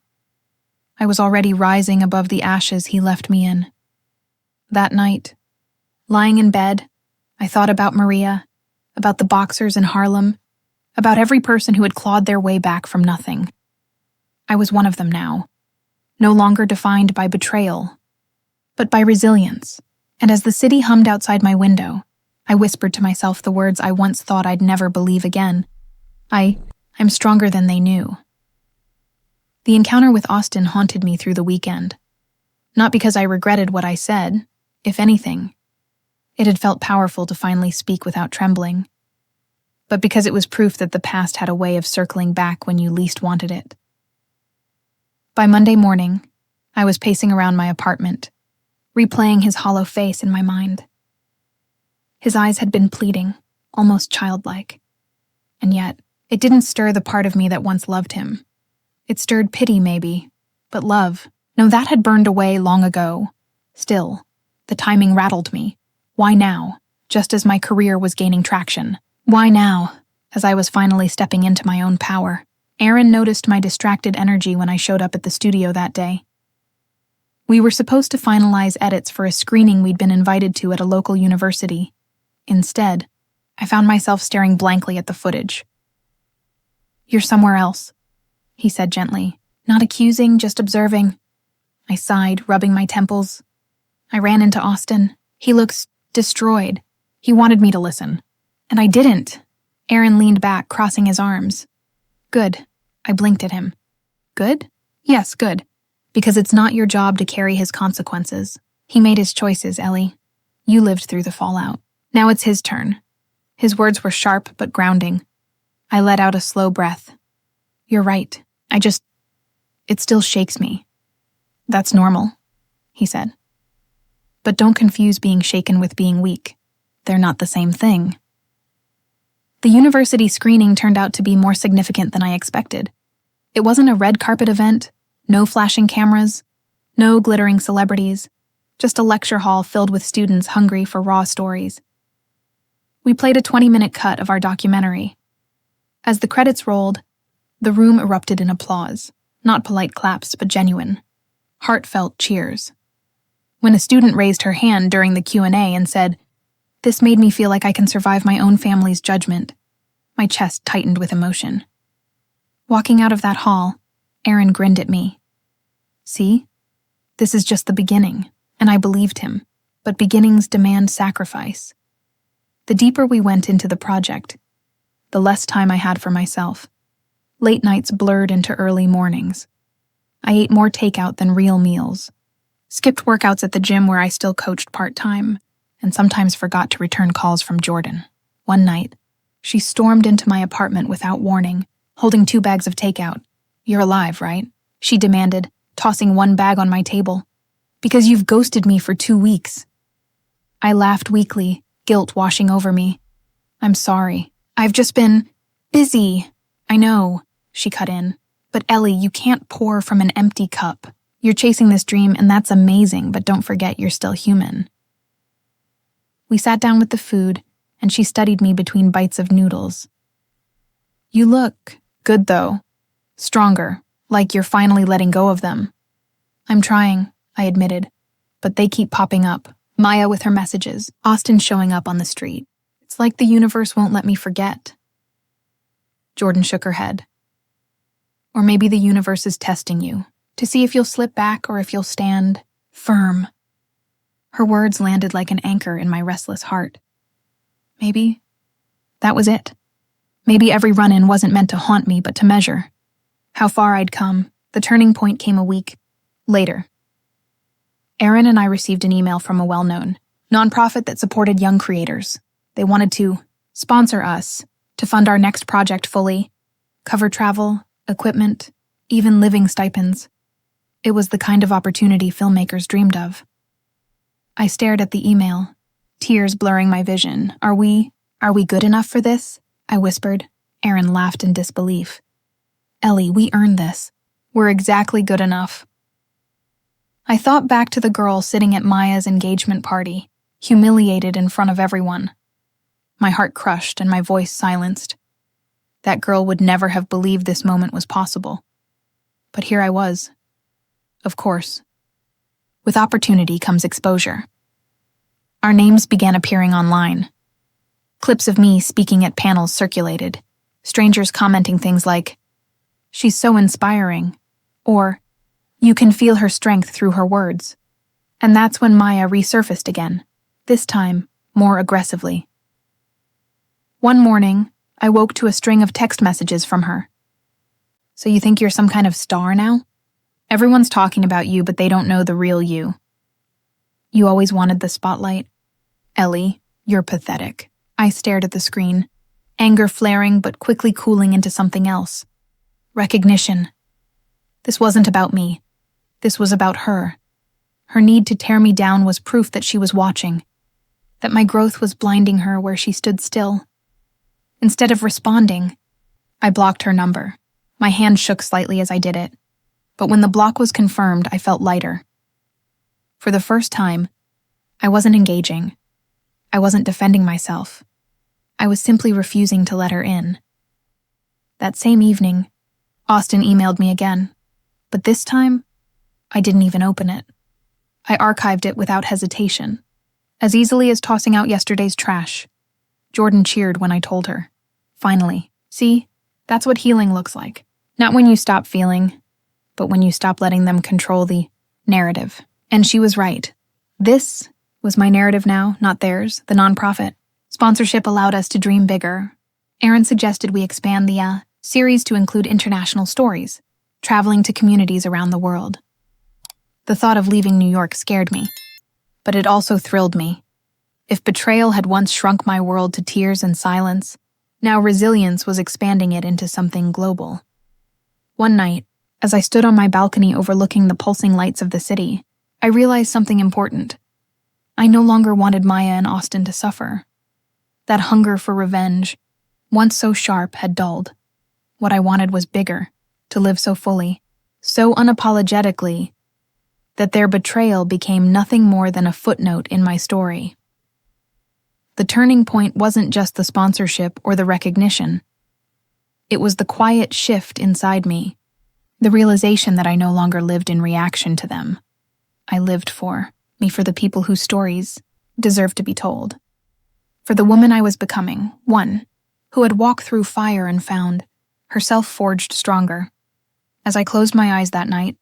I was already rising above the ashes he left me in. That night, lying in bed, I thought about Maria, about the boxers in Harlem, about every person who had clawed their way back from nothing. I was one of them now, no longer defined by betrayal, but by resilience. And as the city hummed outside my window, I whispered to myself the words I once thought I'd never believe again. I'm stronger than they knew. The encounter with Austin haunted me through the weekend. Not because I regretted what I said, if anything. It had felt powerful to finally speak without trembling. But because it was proof that the past had a way of circling back when you least wanted it. By Monday morning, I was pacing around my apartment, replaying his hollow face in my mind. His eyes had been pleading, almost childlike. And yet, it didn't stir the part of me that once loved him. It stirred pity, maybe, but love, no, that had burned away long ago. Still, the timing rattled me. Why now, just as my career was gaining traction? Why now, as I was finally stepping into my own power? Aaron noticed my distracted energy when I showed up at the studio that day. We were supposed to finalize edits for a screening we'd been invited to at a local university. Instead, I found myself staring blankly at the footage. "You're somewhere else," he said gently, not accusing, just observing. I sighed, rubbing my temples. I ran into Austin. He looks destroyed. He wanted me to listen. And I didn't. Aaron leaned back, crossing his arms. "Good." I blinked at him. "Good?" "Yes, good. Because it's not your job to carry his consequences. He made his choices, Ellie. You lived through the fallout. Now it's his turn." His words were sharp but grounding. I let out a slow breath. "You're right. It still shakes me." "That's normal," he said. "But don't confuse being shaken with being weak. They're not the same thing." The university screening turned out to be more significant than I expected. It wasn't a red carpet event, no flashing cameras, no glittering celebrities, just a lecture hall filled with students hungry for raw stories. We played a 20-minute cut of our documentary. As the credits rolled, the room erupted in applause, not polite claps, but genuine, heartfelt cheers. When a student raised her hand during the Q&A and said, "This made me feel like I can survive my own family's judgment," my chest tightened with emotion. Walking out of that hall, Aaron grinned at me. "See? This is just the beginning," and I believed him, but beginnings demand sacrifice. The deeper we went into the project, the less time I had for myself. Late nights blurred into early mornings. I ate more takeout than real meals, skipped workouts at the gym where I still coached part-time, and sometimes forgot to return calls from Jordan. One night, she stormed into my apartment without warning, holding 2 bags of takeout. "You're alive, right?" she demanded, tossing one bag on my table. "Because you've ghosted me for 2 weeks." I laughed weakly, guilt washing over me. "I'm sorry. I've just been busy." "I know," she cut in. "But Ellie, you can't pour from an empty cup. You're chasing this dream, and that's amazing, but don't forget you're still human." We sat down with the food, and she studied me between bites of noodles. "You look good, though. Stronger, like you're finally letting go of them." "I'm trying," I admitted, "but they keep popping up. Maya with her messages, Austin showing up on the street. It's like the universe won't let me forget." Jordan shook her head. "Or maybe the universe is testing you, to see if you'll slip back or if you'll stand firm." Her words landed like an anchor in my restless heart. Maybe that was it. Maybe every run-in wasn't meant to haunt me, but to measure how far I'd come. The turning point came a week later. Aaron and I received an email from a well-known nonprofit that supported young creators. They wanted to sponsor us, to fund our next project fully, cover travel, equipment, even living stipends. It was the kind of opportunity filmmakers dreamed of. I stared at the email, tears blurring my vision. Are we good enough for this?" I whispered. Aaron laughed in disbelief. "Ellie, we earned this. We're exactly good enough." I thought back to the girl sitting at Maya's engagement party, humiliated in front of everyone. My heart crushed and my voice silenced. That girl would never have believed this moment was possible. But here I was. Of course. With opportunity comes exposure. Our names began appearing online. Clips of me speaking at panels circulated, strangers commenting things like, "She's so inspiring," or, "You can feel her strength through her words." And that's when Maya resurfaced again, this time more aggressively. One morning, I woke to a string of text messages from her. "So you think you're some kind of star now? Everyone's talking about you, but they don't know the real you. You always wanted the spotlight. Ellie, you're pathetic." I stared at the screen, anger flaring but quickly cooling into something else. Recognition. This wasn't about me. This was about her. Her need to tear me down was proof that she was watching. that my growth was blinding her where she stood still. Instead of responding, I blocked her number. My hand shook slightly as I did it, but when the block was confirmed, I felt lighter. For the first time, I wasn't engaging. I wasn't defending myself. I was simply refusing to let her in. That same evening, Austin emailed me again, but this time, I didn't even open it. I archived it without hesitation, as easily as tossing out yesterday's trash. Jordan cheered when I told her. Finally, see, that's what healing looks like. Not when you stop feeling, but when you stop letting them control the narrative. And she was right. This was my narrative now, not theirs, the nonprofit. Sponsorship allowed us to dream bigger. Aaron suggested we expand the series to include international stories, traveling to communities around the world. The thought of leaving New York scared me, but it also thrilled me. If betrayal had once shrunk my world to tears and silence, now resilience was expanding it into something global. One night, as I stood on my balcony overlooking the pulsing lights of the city, I realized something important. I no longer wanted Maya and Austin to suffer. That hunger for revenge, once so sharp, had dulled. What I wanted was bigger, to live so fully, so unapologetically, that their betrayal became nothing more than a footnote in my story. The turning point wasn't just the sponsorship or the recognition. It was the quiet shift inside me, the realization that I no longer lived in reaction to them. I lived for the people whose stories deserved to be told. For the woman I was becoming, one who had walked through fire and found herself forged stronger. As I closed my eyes that night,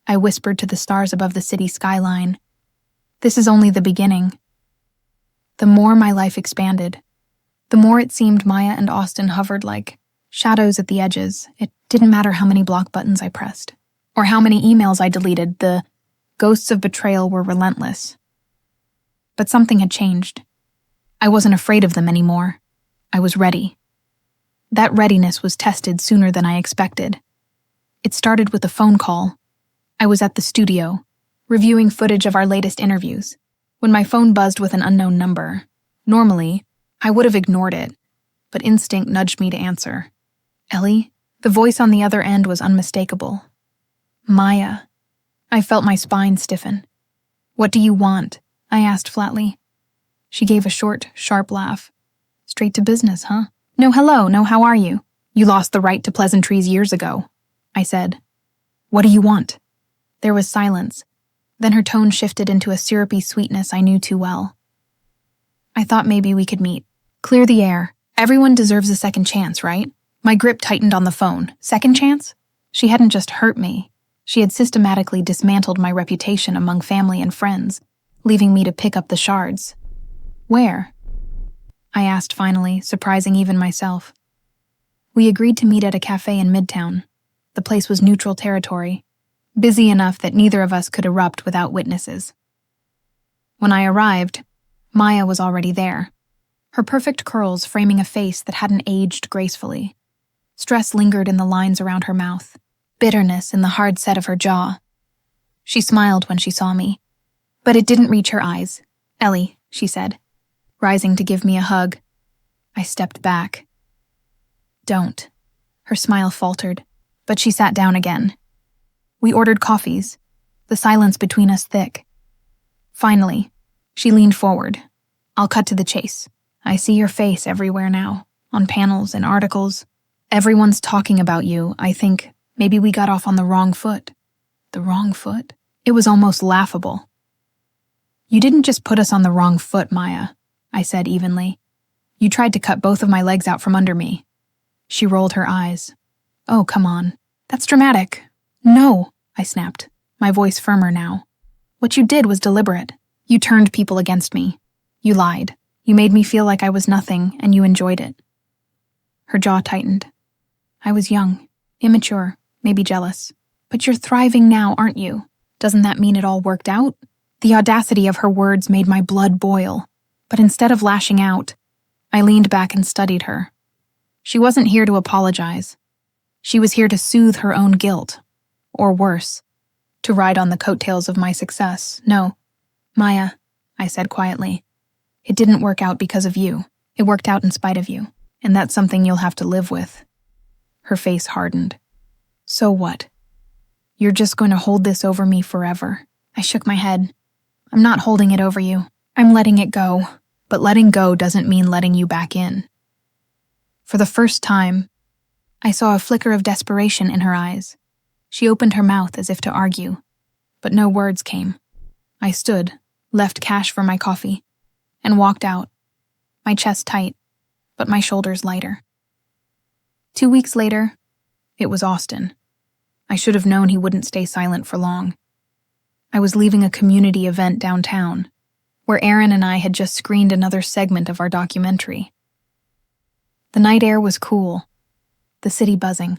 I whispered to the stars above the city skyline, "This is only the beginning." The more my life expanded, the more it seemed Maya and Austin hovered like shadows at the edges. It didn't matter how many block buttons I pressed, or how many emails I deleted, the ghosts of betrayal were relentless. But something had changed. I wasn't afraid of them anymore. I was ready. That readiness was tested sooner than I expected. It started with a phone call. I was at the studio, reviewing footage of our latest interviews, when my phone buzzed with an unknown number. Normally, I would have ignored it, but instinct nudged me to answer. Ellie? The voice on the other end was unmistakable. Maya. I felt my spine stiffen. "What do you want?" I asked flatly. She gave a short, sharp laugh. "Straight to business, huh? No hello, no how are you? You lost the right to pleasantries years ago," I said. "What do you want?" There was silence. Then her tone shifted into a syrupy sweetness I knew too well. "I thought maybe we could meet. Clear the air. Everyone deserves a second chance, right?" My grip tightened on the phone. Second chance? She hadn't just hurt me. She had systematically dismantled my reputation among family and friends, leaving me to pick up the shards. "Where?" I asked finally, surprising even myself. We agreed to meet at a cafe in Midtown. The place was neutral territory, busy enough that neither of us could erupt without witnesses. When I arrived, Maya was already there, her perfect curls framing a face that hadn't aged gracefully. Stress lingered in the lines around her mouth, bitterness in the hard set of her jaw. She smiled when she saw me, but it didn't reach her eyes. "Ellie," she said, rising to give me a hug. I stepped back. "Don't." Her smile faltered, but she sat down again. We ordered coffees, the silence between us thick. Finally, she leaned forward. "I'll cut to the chase. I see your face everywhere now, on panels and articles. Everyone's talking about you. I think maybe we got off on the wrong foot." The wrong foot? It was almost laughable. "You didn't just put us on the wrong foot, Maya," I said evenly. "You tried to cut both of my legs out from under me." She rolled her eyes. "Oh, come on. That's dramatic." "No," I snapped, my voice firmer now. "What you did was deliberate. You turned people against me. You lied. You made me feel like I was nothing, and you enjoyed it." Her jaw tightened. "I was young, immature, maybe jealous. But you're thriving now, aren't you? Doesn't that mean it all worked out?" The audacity of her words made my blood boil. But instead of lashing out, I leaned back and studied her. She wasn't here to apologize. She was here to soothe her own guilt. Or worse, to ride on the coattails of my success. "No, Maya," I said quietly. It didn't work out because of you. It worked out in spite of you, and that's something you'll have to live with." Her face hardened. "So what? You're just going to hold this over me forever?" I shook my head. "I'm not holding it over you. I'm letting it go. But letting go doesn't mean letting you back in." For the first time, I saw a flicker of desperation in her eyes. She opened her mouth as if to argue, but no words came. I stood, left cash for my coffee, and walked out, my chest tight, but my shoulders lighter. 2 weeks later, it was Austin. I should have known he wouldn't stay silent for long. I was leaving a community event downtown, where Aaron and I had just screened another segment of our documentary. The night air was cool, the city buzzing,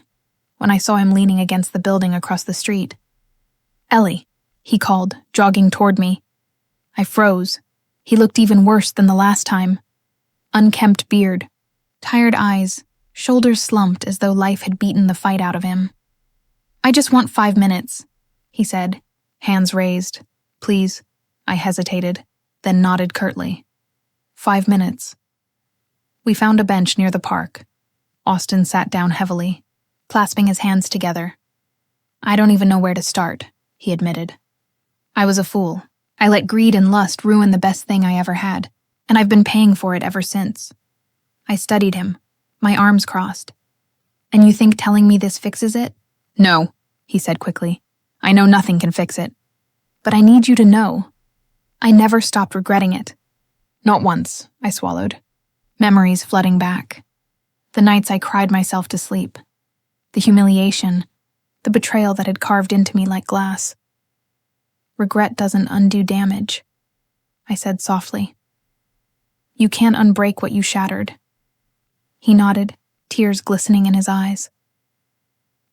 when I saw him leaning against the building across the street. "Ellie," he called, jogging toward me. I froze. He looked even worse than the last time. Unkempt beard, tired eyes, shoulders slumped as though life had beaten the fight out of him. "I just want 5 minutes," he said, hands raised. "Please." I hesitated, then nodded curtly. 5 minutes. We found a bench near the park. Austin sat down heavily, clasping his hands together. "I don't even know where to start," he admitted. "I was a fool. I let greed and lust ruin the best thing I ever had, and I've been paying for it ever since." I studied him, my arms crossed. "And you think telling me this fixes it?" "No," he said quickly. "I know nothing can fix it. But I need you to know. I never stopped regretting it." "Not once," I swallowed, memories flooding back. The nights I cried myself to sleep. The humiliation, the betrayal that had carved into me like glass. "Regret doesn't undo damage," I said softly. "You can't unbreak what you shattered." He nodded, tears glistening in his eyes.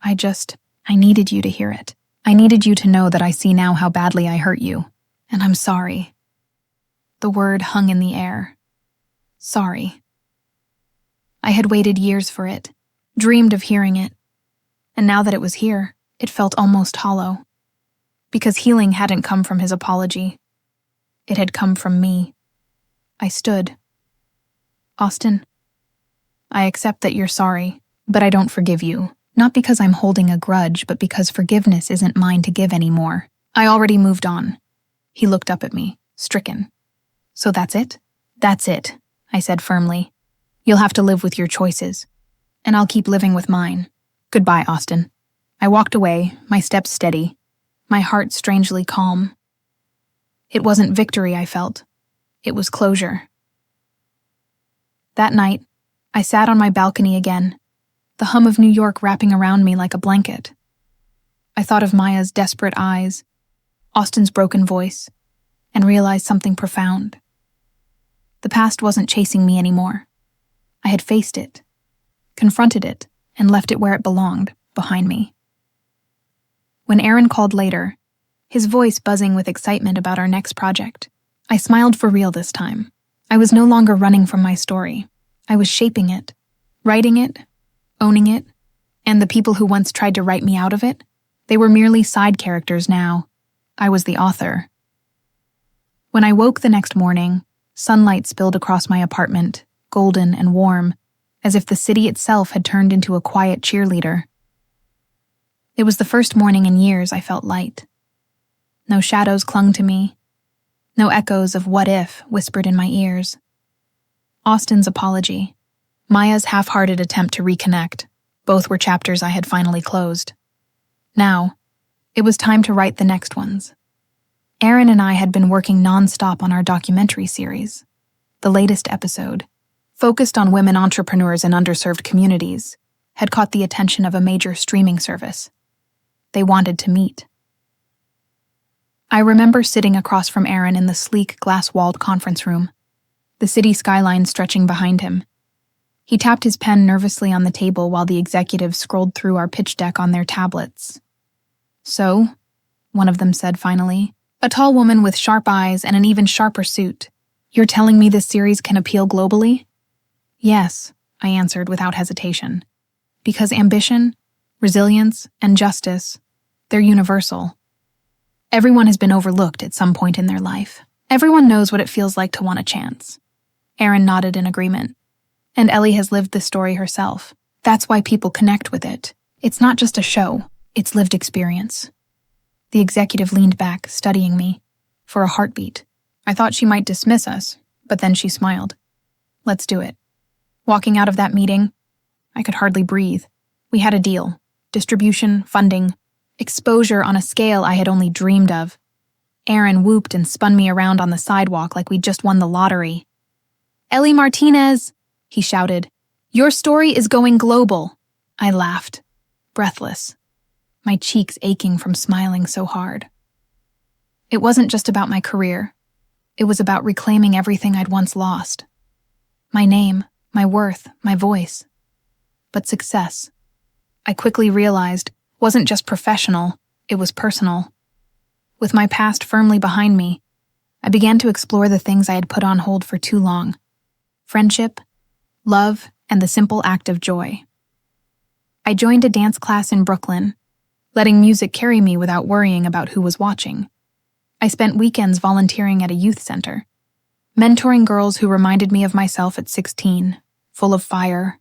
I needed you to hear it. I needed you to know that I see now how badly I hurt you, and I'm sorry." The word hung in the air. Sorry. I had waited years for it, dreamed of hearing it, and now that it was here, it felt almost hollow. Because healing hadn't come from his apology. It had come from me. I stood. "Austin, I accept that you're sorry, but I don't forgive you. Not because I'm holding a grudge, but because forgiveness isn't mine to give anymore. I already moved on." He looked up at me, stricken. "So that's it?" "That's it," I said firmly. "You'll have to live with your choices, and I'll keep living with mine. Goodbye, Austin." I walked away, my steps steady, my heart strangely calm. It wasn't victory I felt. It was closure. That night, I sat on my balcony again, the hum of New York wrapping around me like a blanket. I thought of Maya's desperate eyes, Austin's broken voice, and realized something profound. The past wasn't chasing me anymore. I had faced it, confronted it, and left it where it belonged, behind me. When Aaron called later, his voice buzzing with excitement about our next project, I smiled for real this time. I was no longer running from my story. I was shaping it, writing it, owning it, and the people who once tried to write me out of it, they were merely side characters now. I was the author. When I woke the next morning, sunlight spilled across my apartment, golden and warm, as if the city itself had turned into a quiet cheerleader. It was the first morning in years I felt light. No shadows clung to me. No echoes of what if whispered in my ears. Austin's apology, Maya's half-hearted attempt to reconnect, both were chapters I had finally closed. Now, it was time to write the next ones. Aaron and I had been working non-stop on our documentary series. The latest episode, focused on women entrepreneurs in underserved communities, had caught the attention of a major streaming service. They wanted to meet. I remember sitting across from Aaron in the sleek, glass-walled conference room, the city skyline stretching behind him. He tapped his pen nervously on the table while the executives scrolled through our pitch deck on their tablets. "So," one of them said finally, a tall woman with sharp eyes and an even sharper suit, "you're telling me this series can appeal globally?" "Yes," I answered without hesitation. "Because ambition, resilience, and justice, they're universal. Everyone has been overlooked at some point in their life. Everyone knows what it feels like to want a chance, Erin nodded in agreement. And Ellie has lived this story herself. That's why people connect with it. It's not just a show, it's lived experience. The executive leaned back, studying me. For a heartbeat. I thought she might dismiss us, but then she smiled. Let's do it. Walking out of that meeting, I could hardly breathe. We had a deal. Distribution, funding, exposure on a scale I had only dreamed of. Erin whooped and spun me around on the sidewalk like we'd just won the lottery. Ellie Martinez, he shouted. Your story is going global. I laughed, breathless, my cheeks aching from smiling so hard. It wasn't just about my career. It was about reclaiming everything I'd once lost. My name, my worth, my voice. But success, I quickly realized, wasn't just professional, it was personal. With my past firmly behind me, I began to explore the things I had put on hold for too long. Friendship, love, and the simple act of joy. I joined a dance class in Brooklyn, letting music carry me without worrying about who was watching. I spent weekends volunteering at a youth center, mentoring girls who reminded me of myself at 16, full of fire,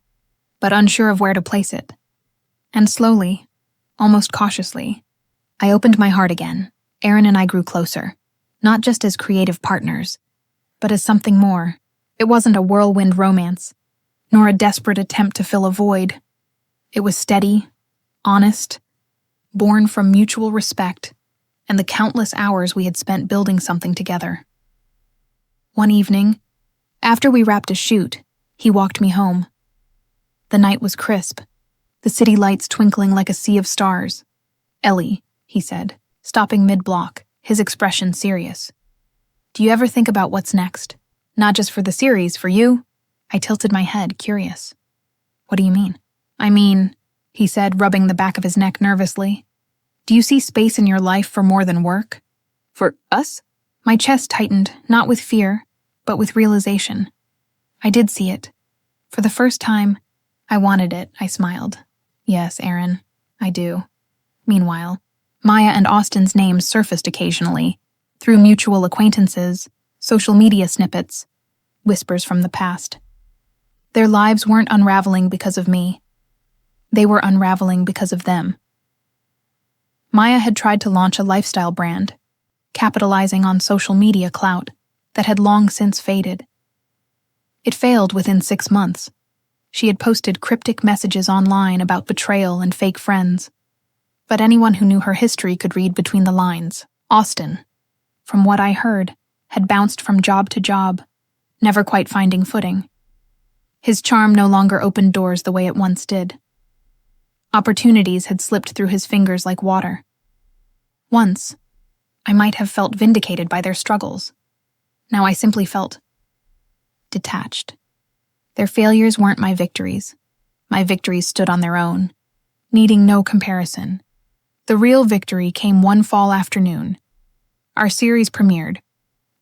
but unsure of where to place it. And slowly, almost cautiously, I opened my heart again. Erin and I grew closer, not just as creative partners, but as something more. It wasn't a whirlwind romance, nor a desperate attempt to fill a void. It was steady, honest, born from mutual respect and the countless hours we had spent building something together. One evening, after we wrapped a shoot, he walked me home. The night was crisp, the city lights twinkling like a sea of stars. Ellie, he said, stopping mid-block, his expression serious. Do you ever think about what's next? Not just for the series, for you? I tilted my head, curious. What do you mean? I mean, he said, rubbing the back of his neck nervously. Do you see space in your life for more than work? For us? My chest tightened, not with fear, but with realization. I did see it. For the first time, I wanted it, I smiled. Yes, Erin, I do. Meanwhile, Maya and Austin's names surfaced occasionally, through mutual acquaintances, social media snippets, whispers from the past. Their lives weren't unraveling because of me. They were unraveling because of them. Maya had tried to launch a lifestyle brand, capitalizing on social media clout that had long since faded. It failed within 6 months. She had posted cryptic messages online about betrayal and fake friends. But anyone who knew her history could read between the lines. Austin, from what I heard, had bounced from job to job, never quite finding footing. His charm no longer opened doors the way it once did. Opportunities had slipped through his fingers like water. Once, I might have felt vindicated by their struggles. Now I simply felt detached. Their failures weren't my victories. My victories stood on their own, needing no comparison. The real victory came one fall afternoon. Our series premiered,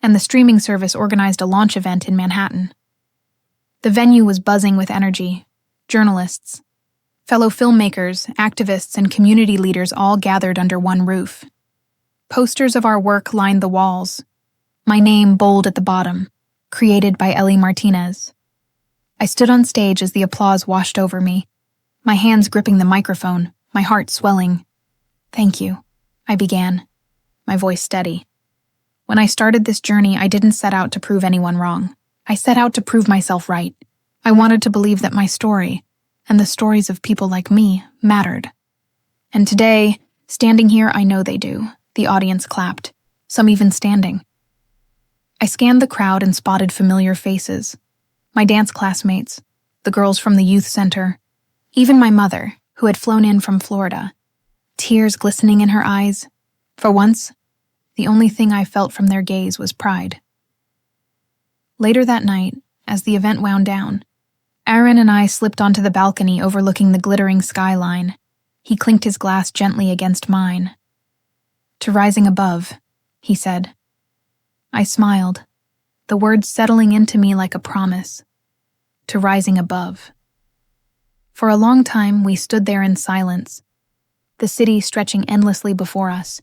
and the streaming service organized a launch event in Manhattan. The venue was buzzing with energy. Journalists, fellow filmmakers, activists, and community leaders all gathered under one roof. Posters of our work lined the walls, my name bold at the bottom, created by Ellie Martinez. I stood on stage as the applause washed over me, my hands gripping the microphone, my heart swelling. Thank you, I began, my voice steady. When I started this journey, I didn't set out to prove anyone wrong. I set out to prove myself right. I wanted to believe that my story, and the stories of people like me, mattered. And today, standing here, I know they do. The audience clapped, some even standing. I scanned the crowd and spotted familiar faces. My dance classmates, the girls from the youth center, even my mother, who had flown in from Florida, tears glistening in her eyes. For once, the only thing I felt from their gaze was pride. Later that night, as the event wound down, Aaron and I slipped onto the balcony overlooking the glittering skyline. He clinked his glass gently against mine. To rising above, he said. I smiled, the words settling into me like a promise. To rising above. For a long time, we stood there in silence, the city stretching endlessly before us.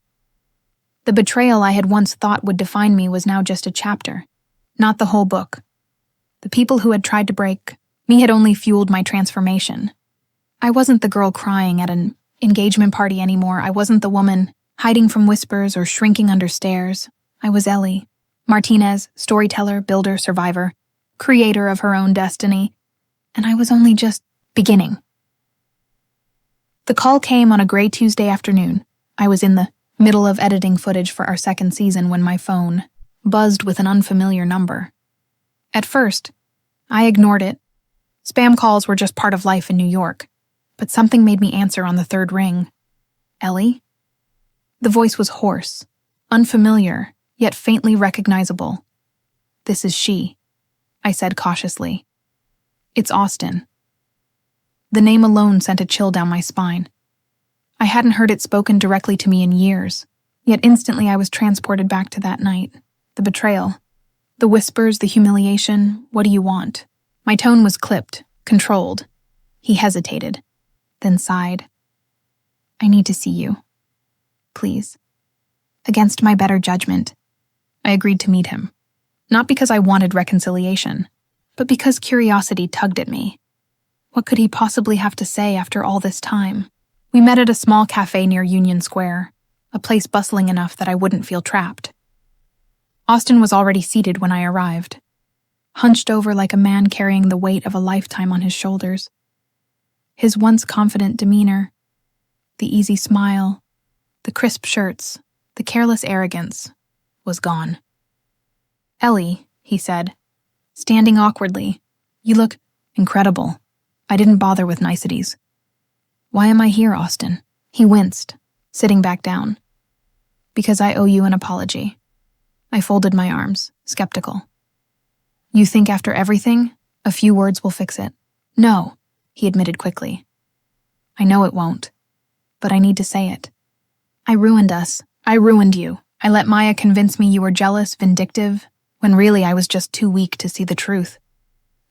The betrayal I had once thought would define me was now just a chapter, not the whole book. The people who had tried to break me had only fueled my transformation. I wasn't the girl crying at an engagement party anymore. I wasn't the woman hiding from whispers or shrinking under stares. I was Ellie Martinez, storyteller, builder, survivor, creator of her own destiny, and I was only just beginning. The call came on a gray Tuesday afternoon. I was in the middle of editing footage for our second season when my phone buzzed with an unfamiliar number. At first, I ignored it. Spam calls were just part of life in New York, but something made me answer on the third ring. Ellie? The voice was hoarse, unfamiliar, yet faintly recognizable. "This is she," I said cautiously. "It's Austin." The name alone sent a chill down my spine. I hadn't heard it spoken directly to me in years, yet instantly I was transported back to that night. The betrayal. The whispers, the humiliation. "What do you want?" My tone was clipped, controlled. He hesitated, then sighed. "I need to see you. Please." Against my better judgment, I agreed to meet him. Not because I wanted reconciliation, but because curiosity tugged at me. What could he possibly have to say after all this time? We met at a small cafe near Union Square, a place bustling enough that I wouldn't feel trapped. Austin was already seated when I arrived, hunched over like a man carrying the weight of a lifetime on his shoulders. His once confident demeanor, the easy smile, the crisp shirts, the careless arrogance, was gone. "Ellie," he said, standing awkwardly, "you look incredible." I didn't bother with niceties. "Why am I here, Austin?" He winced, sitting back down. "Because I owe you an apology." I folded my arms, skeptical. "You think after everything, a few words will fix it?" "No," he admitted quickly. "I know it won't, but I need to say it. I ruined us. I ruined you. I let Maya convince me you were jealous, vindictive, when really I was just too weak to see the truth.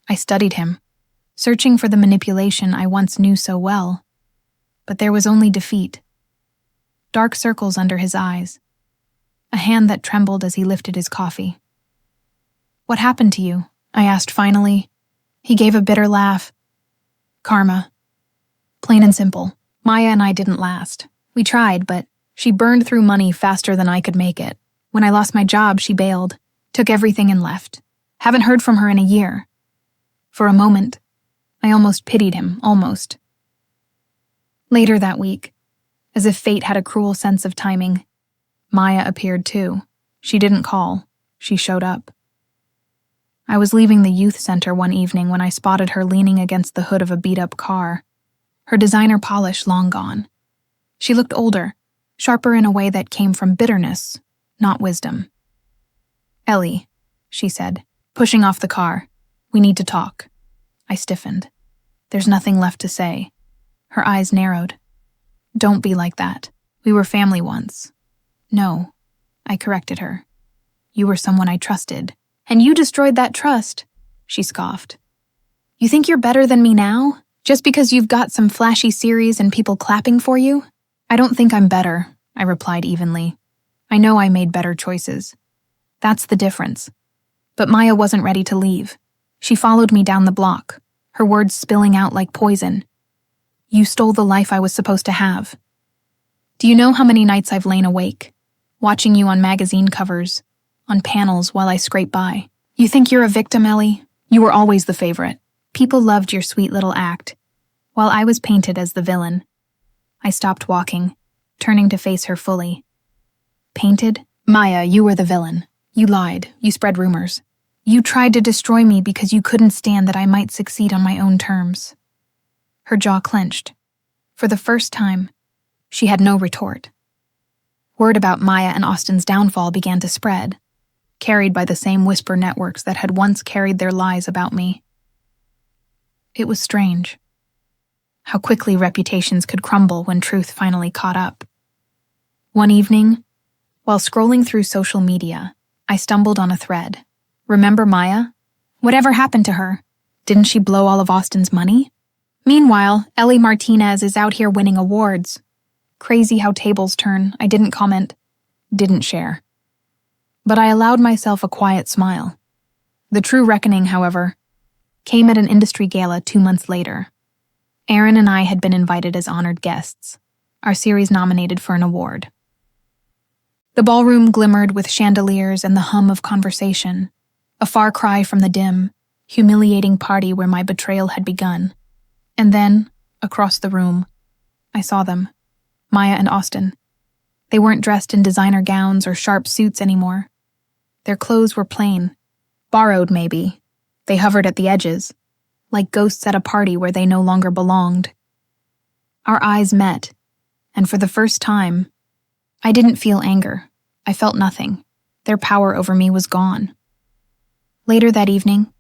I studied him, searching for the manipulation I once knew so well. But there was only defeat. Dark circles under his eyes. A hand that trembled as he lifted his coffee. "What happened to you?" I asked finally. He gave a bitter laugh. "Karma. Plain and simple. Maya and I didn't last. We tried, but she burned through money faster than I could make it. When I lost my job, she bailed, took everything and left. Haven't heard from her in a year." For a moment, I almost pitied him, almost. Later that week, as if fate had a cruel sense of timing, Maya appeared too. She didn't call. She showed up. I was leaving the youth center one evening when I spotted her leaning against the hood of a beat-up car, her designer polish long gone. She looked older, sharper in a way that came from bitterness, not wisdom. "Ellie," she said, pushing off the car. "We need to talk." I stiffened. There's nothing left to say. Her eyes narrowed. "Don't be like that. We were family once." "No," I corrected her. "You were someone I trusted, and you destroyed that trust," she scoffed. "You think you're better than me now, just because you've got some flashy series and people clapping for you?" "I don't think I'm better," I replied evenly. "I know I made better choices. That's the difference." But Maya wasn't ready to leave. She followed me down the block, her words spilling out like poison. "You stole the life I was supposed to have. Do you know how many nights I've lain awake, watching you on magazine covers, on panels while I scrape by? You think you're a victim, Ellie? You were always the favorite. People loved your sweet little act, while I was painted as the villain." I stopped walking, turning to face her fully. "Painted? Maya, you were the villain. You lied. You spread rumors. You tried to destroy me because you couldn't stand that I might succeed on my own terms." Her jaw clenched. For the first time, she had no retort. Word about Maya and Austin's downfall began to spread, carried by the same whisper networks that had once carried their lies about me. It was strange. How quickly reputations could crumble when truth finally caught up. One evening, while scrolling through social media, I stumbled on a thread. "Remember Maya? Whatever happened to her? Didn't she blow all of Austin's money? Meanwhile, Ellie Martinez is out here winning awards. Crazy how tables turn." I didn't comment, didn't share. But I allowed myself a quiet smile. The true reckoning, however, came at an industry gala 2 months later. Aaron and I had been invited as honored guests, our series nominated for an award. The ballroom glimmered with chandeliers and the hum of conversation, a far cry from the dim, humiliating party where my betrayal had begun. And then, across the room, I saw them, Maya and Austin. They weren't dressed in designer gowns or sharp suits anymore. Their clothes were plain, borrowed maybe. They hovered at the edges, like ghosts at a party where they no longer belonged. Our eyes met, and for the first time, I didn't feel anger. I felt nothing. Their power over me was gone. Later that evening,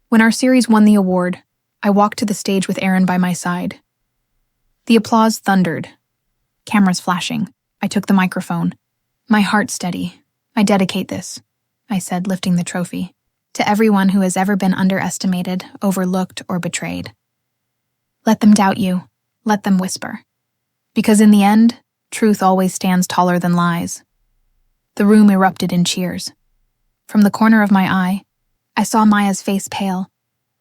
when our series won the award, I walked to the stage with Aaron by my side. The applause thundered. Cameras flashing. I took the microphone. My heart steady. I dedicate this, I said, lifting the trophy, to everyone who has ever been underestimated, overlooked, or betrayed. Let them doubt you. Let them whisper. Because in the end, truth always stands taller than lies. The room erupted in cheers. From the corner of my eye, I saw Maya's face pale,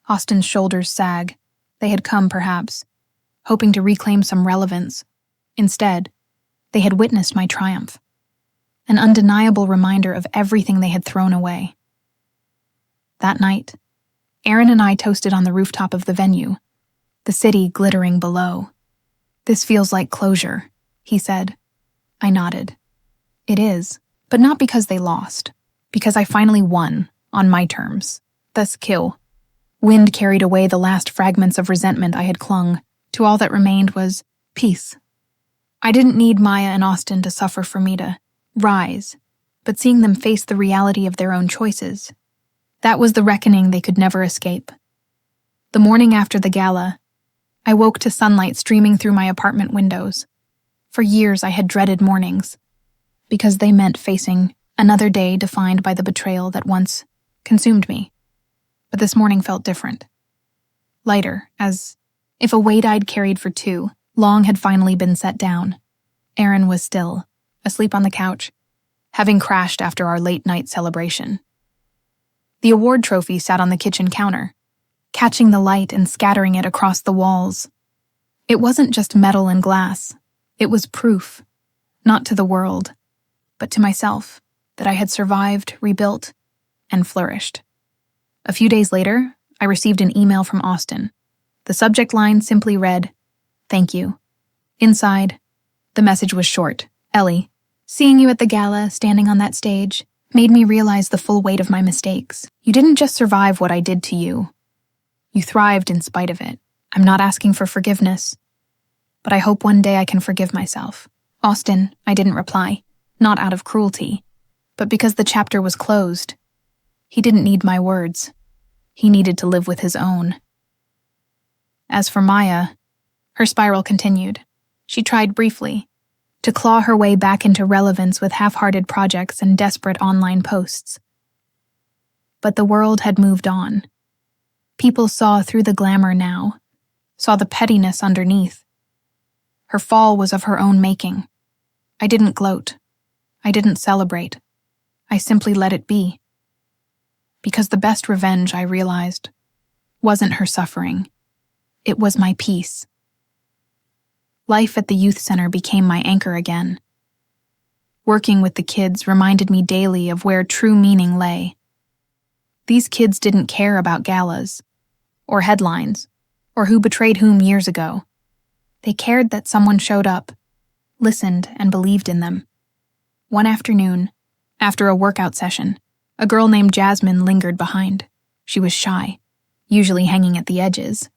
Austin's shoulders sag. They had come, perhaps, hoping to reclaim some relevance. Instead, they had witnessed my triumph, an undeniable reminder of everything they had thrown away. That night, Aaron and I toasted on the rooftop of the venue, the city glittering below. "This feels like closure," he said. I nodded. "It is, but not because they lost, because I finally won, on my terms. Thus kill. Wind carried away the last fragments of resentment I had clung to. All that remained was peace. I didn't need Maya and Austin to suffer for me to rise, but seeing them face the reality of their own choices, that was the reckoning they could never escape. The morning after the gala, I woke to sunlight streaming through my apartment windows. For years I had dreaded mornings, because they meant facing another day defined by the betrayal that once consumed me. But this morning felt different. Lighter, as if a weight I'd carried for too long had finally been set down. Aaron was still, asleep on the couch, having crashed after our late-night celebration. The award trophy sat on the kitchen counter, catching the light and scattering it across the walls. It wasn't just metal and glass. It was proof, not to the world, but to myself, that I had survived, rebuilt, and flourished. A few days later, I received an email from Austin. The subject line simply read, "Thank you." Inside, the message was short. "Ellie, seeing you at the gala, standing on that stage, made me realize the full weight of my mistakes. You didn't just survive what I did to you. You thrived in spite of it. I'm not asking for forgiveness, but I hope one day I can forgive myself." Austin, I didn't reply, not out of cruelty, but because the chapter was closed. He didn't need my words. He needed to live with his own. As for Maya, her spiral continued. She tried briefly to claw her way back into relevance with half-hearted projects and desperate online posts. But the world had moved on. People saw through the glamour now, saw the pettiness underneath. Her fall was of her own making. I didn't gloat. I didn't celebrate. I simply let it be. Because the best revenge, I realized, wasn't her suffering. It was my peace. Life at the youth center became my anchor again. Working with the kids reminded me daily of where true meaning lay. These kids didn't care about galas, or headlines, or who betrayed whom years ago. They cared that someone showed up, listened, and believed in them. One afternoon, after a workout session, a girl named Jasmine lingered behind. She was shy, usually hanging at the edges.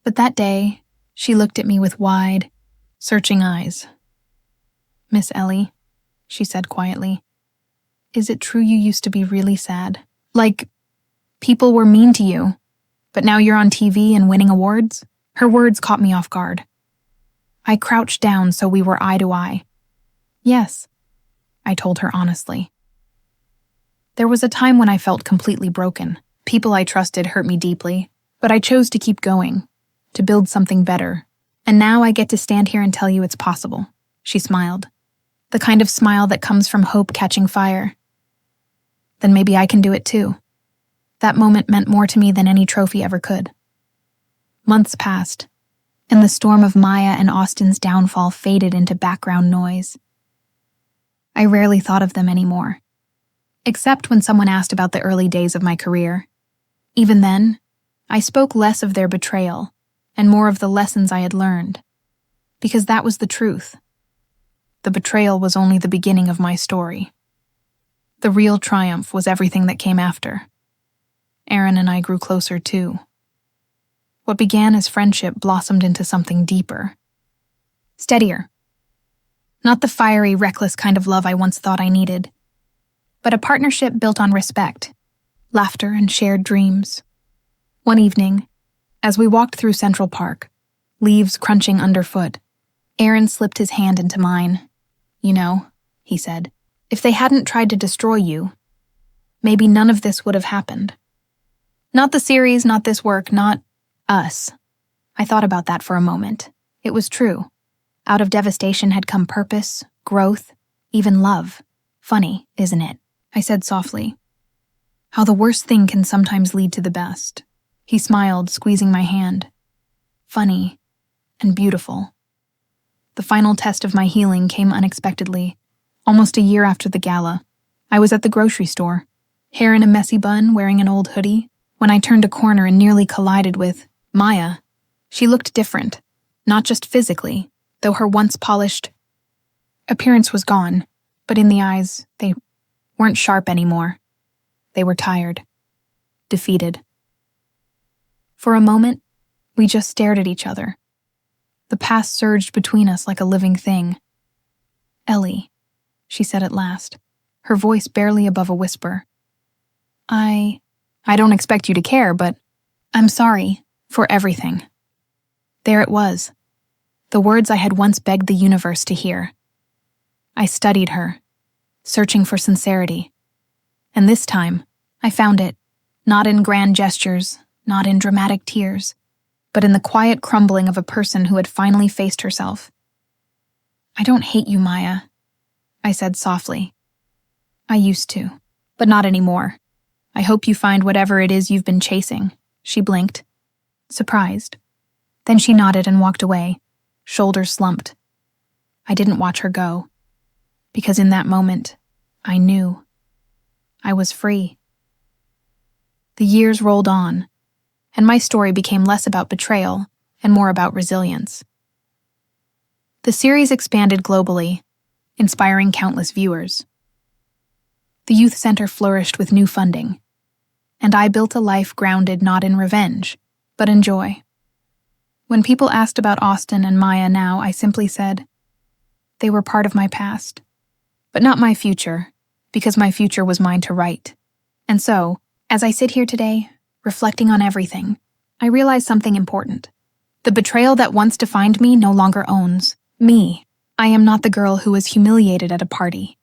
But that day, she looked at me with wide, searching eyes. "Miss Ellie," she said quietly, "is it true you used to be really sad? Like, people were mean to you, but now you're on TV and winning awards?" Her words caught me off guard. I crouched down so we were eye to eye. "Yes," I told her honestly. There was a time when I felt completely broken. People I trusted hurt me deeply, but I chose to keep going, to build something better. And now I get to stand here and tell you it's possible. She smiled. The kind of smile that comes from hope catching fire. Then maybe I can do it too. That moment meant more to me than any trophy ever could. Months passed, and the storm of Maya and Austin's downfall faded into background noise. I rarely thought of them anymore, except when someone asked about the early days of my career. Even then, I spoke less of their betrayal and more of the lessons I had learned, because that was the truth. The betrayal was only the beginning of my story. The real triumph was everything that came after. Aaron and I grew closer too. What began as friendship blossomed into something deeper. Steadier. Not the fiery, reckless kind of love I once thought I needed, but a partnership built on respect, laughter, and shared dreams. One evening, as we walked through Central Park, leaves crunching underfoot, Aaron slipped his hand into mine. "You know," he said, "if they hadn't tried to destroy you, maybe none of this would have happened. Not the series, not this work, not us." I thought about that for a moment. It was true. Out of devastation had come purpose, growth, even love. Funny, isn't it? I said softly. How the worst thing can sometimes lead to the best. He smiled, squeezing my hand. Funny and beautiful. The final test of my healing came unexpectedly, almost a year after the gala. I was at the grocery store, hair in a messy bun, wearing an old hoodie, when I turned a corner and nearly collided with Maya. She looked different, not just physically, though her once polished appearance was gone, but in the eyes, they weren't sharp anymore. They were tired, defeated. For a moment, we just stared at each other. The past surged between us like a living thing. "Ellie," she said at last, her voice barely above a whisper. I don't expect you to care, but I'm sorry for everything." There it was, the words I had once begged the universe to hear. I studied her, searching for sincerity. And this time, I found it, not in grand gestures, not in dramatic tears, but in the quiet crumbling of a person who had finally faced herself. "I don't hate you, Maya," I said softly. "I used to, but not anymore. I hope you find whatever it is you've been chasing." She blinked, surprised. Then she nodded and walked away, shoulders slumped. I didn't watch her go, because in that moment, I knew. I was free. The years rolled on, and my story became less about betrayal and more about resilience. The series expanded globally, inspiring countless viewers. The youth center flourished with new funding, and I built a life grounded not in revenge, but in joy. When people asked about Austin and Maya now, I simply said, they were part of my past, but not my future, because my future was mine to write. And so, as I sit here today, reflecting on everything, I realize something important. The betrayal that once defined me no longer owns me. I am not the girl who was humiliated at a party.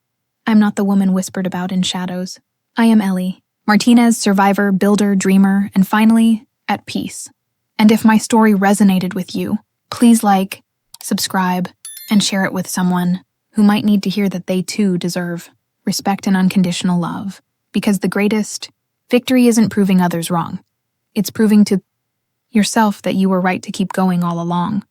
I'm not the woman whispered about in shadows. I am Ellie Martinez, survivor, builder, dreamer, and finally, at peace. And if my story resonated with you, please like, subscribe, and share it with someone who might need to hear that they too deserve respect and unconditional love. Because the greatest victory isn't proving others wrong. It's proving to yourself that you were right to keep going all along.